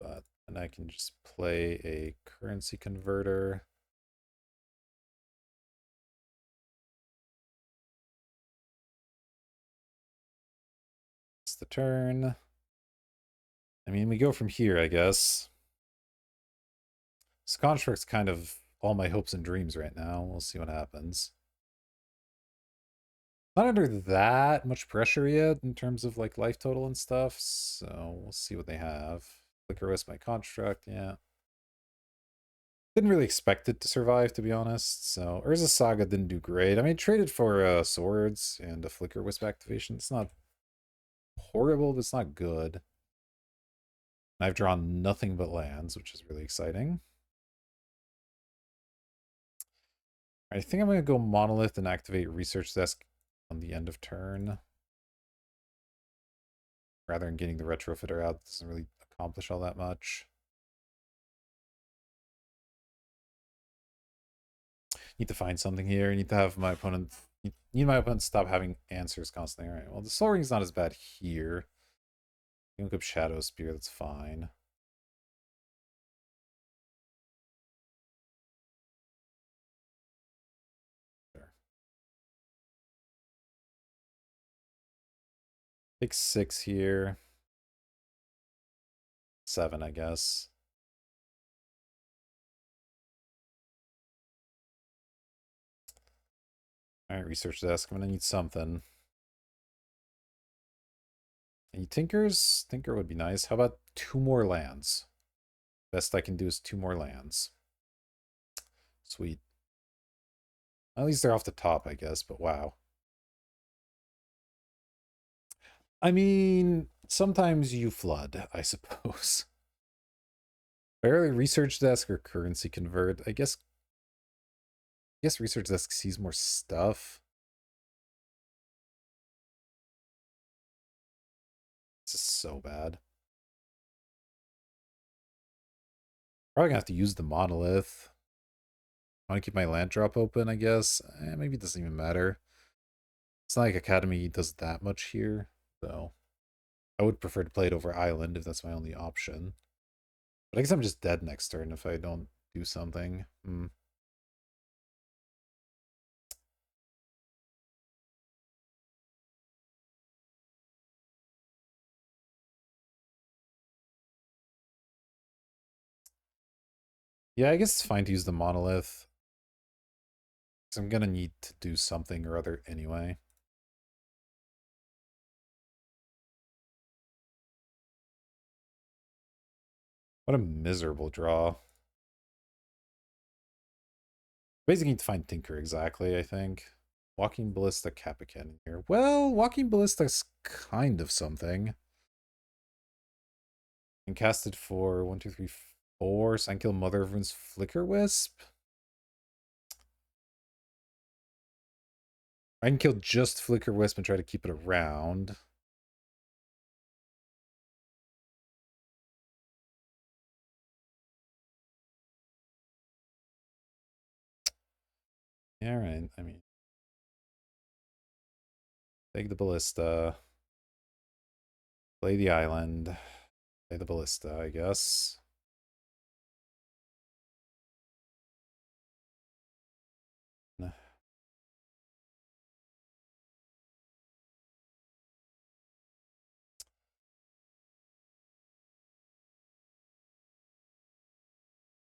But and I can just play a currency converter. It's the turn. I mean, we go from here, I guess. This construct's kind of all my hopes and dreams right now. We'll see what happens. Not under that much pressure yet in terms of like life total and stuff, so we'll see what they have. Flicker Wisp my construct, yeah. Didn't really expect it to survive, to be honest. So Urza Saga didn't do great. I mean, traded for swords and a Flicker Wisp activation. It's not horrible, but it's not good. And I've drawn nothing but lands, which is really exciting. I think I'm going to go Monolith and activate Research Desk on the end of turn. Rather than getting the Retrofitter out, it doesn't really accomplish all that much. Need to find something here. Need to have my opponent... Need my opponent stop having answers constantly. Alright, well, the Soul Ring's not as bad here. You look up Shadow Spear, that's fine. Sure. Take 6 here. 7, I guess. Alright, Research Desk. I'm gonna need something. Any Tinkers? Tinker would be nice. How about 2 more lands? Best I can do is 2 more lands. Sweet. At least they're off the top, I guess, but wow. I mean, sometimes you flood, I suppose. Barely Research Desk or Currency Convert. I guess Research Desk sees more stuff. This is so bad. Probably gonna have to use the Monolith. I want to keep my land drop open, I guess. Maybe it doesn't even matter. It's not like Academy does that much here, though. I would prefer to play it over Island if that's my only option. But I guess I'm just dead next turn if I don't do something. Yeah, I guess it's fine to use the Monolith. Because I'm gonna need to do something or other anyway. What a miserable draw. Basically need to find Tinker exactly, I think. Walking Ballista, Kappa Cannon here. Well, Walking Ballista's kind of something. And cast it for 1, 2, 3, 4. Sunkill Mother of Runes Flicker Wisp. I can kill just Flicker Wisp and try to keep it around. Yeah, right. I mean, take the Ballista. Play the Island. Play the Ballista, I guess.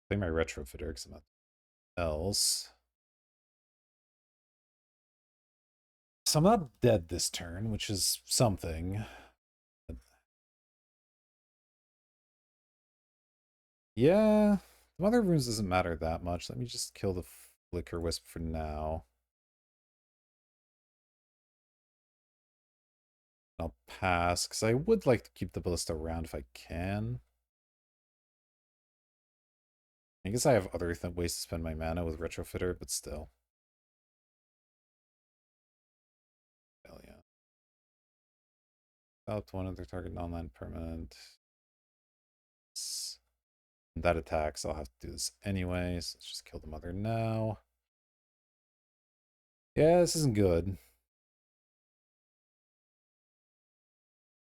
Play my retrofitter because I'm not else. So I'm not dead this turn, which is something. Yeah, the Mother of Runes doesn't matter that much. Let me just kill the Flicker Wisp for now. I'll pass, because I would like to keep the Ballista around if I can. I guess I have other ways to spend my mana with Retrofitter, but still. Hell yeah. Without one other target non-land permanent. That attacks, I'll have to do this anyways. Let's just kill the Mother now. Yeah, this isn't good.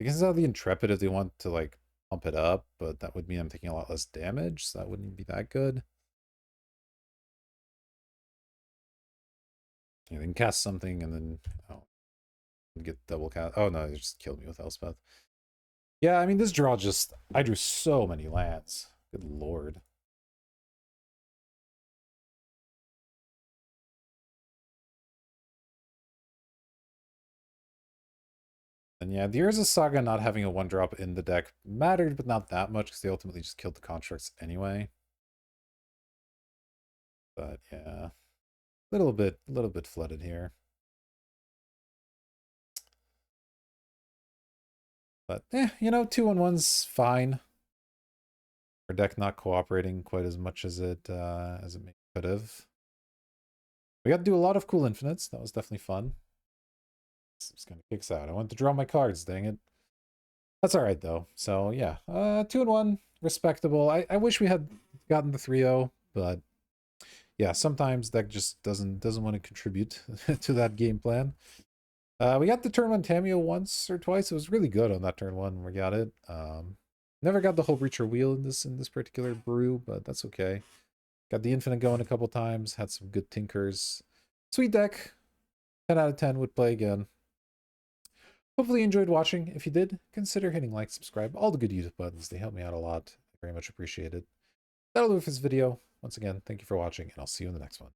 I guess how the Intrepid if they want to like pump it up, but that would mean I'm taking a lot less damage, so that wouldn't be that good. Yeah, they can cast something and then get double cast. Oh no, they just killed me with Elspeth. Yeah, I mean this draw just I drew so many lands. Good lord. And yeah, the Urza Saga not having a 1-drop in the deck mattered, but not that much because they ultimately just killed the constructs anyway. But yeah, a little bit flooded here. But you know, 2-1-1's fine. Our deck not cooperating quite as much as it could have. We got to do a lot of cool infinites. That was definitely fun. It's kind of kicks out. I wanted to draw my cards, dang it. That's all right though. So yeah, 2-1, respectable. I wish we had gotten the 3-0, but yeah, sometimes deck just doesn't want to contribute to that game plan. We got the turn 1 Tameo once or twice. It was really good on that turn 1 when we got it. Never got the whole Breacher Wheel in this particular brew, but that's okay. Got the Infinite going a couple times. Had some good tinkers. Sweet deck. 10 out of 10 would play again. Hopefully you enjoyed watching. If you did, consider hitting like, subscribe, all the good YouTube buttons. They help me out a lot. I very much appreciate it. That'll do it for this video. Once again, thank you for watching, and I'll see you in the next one.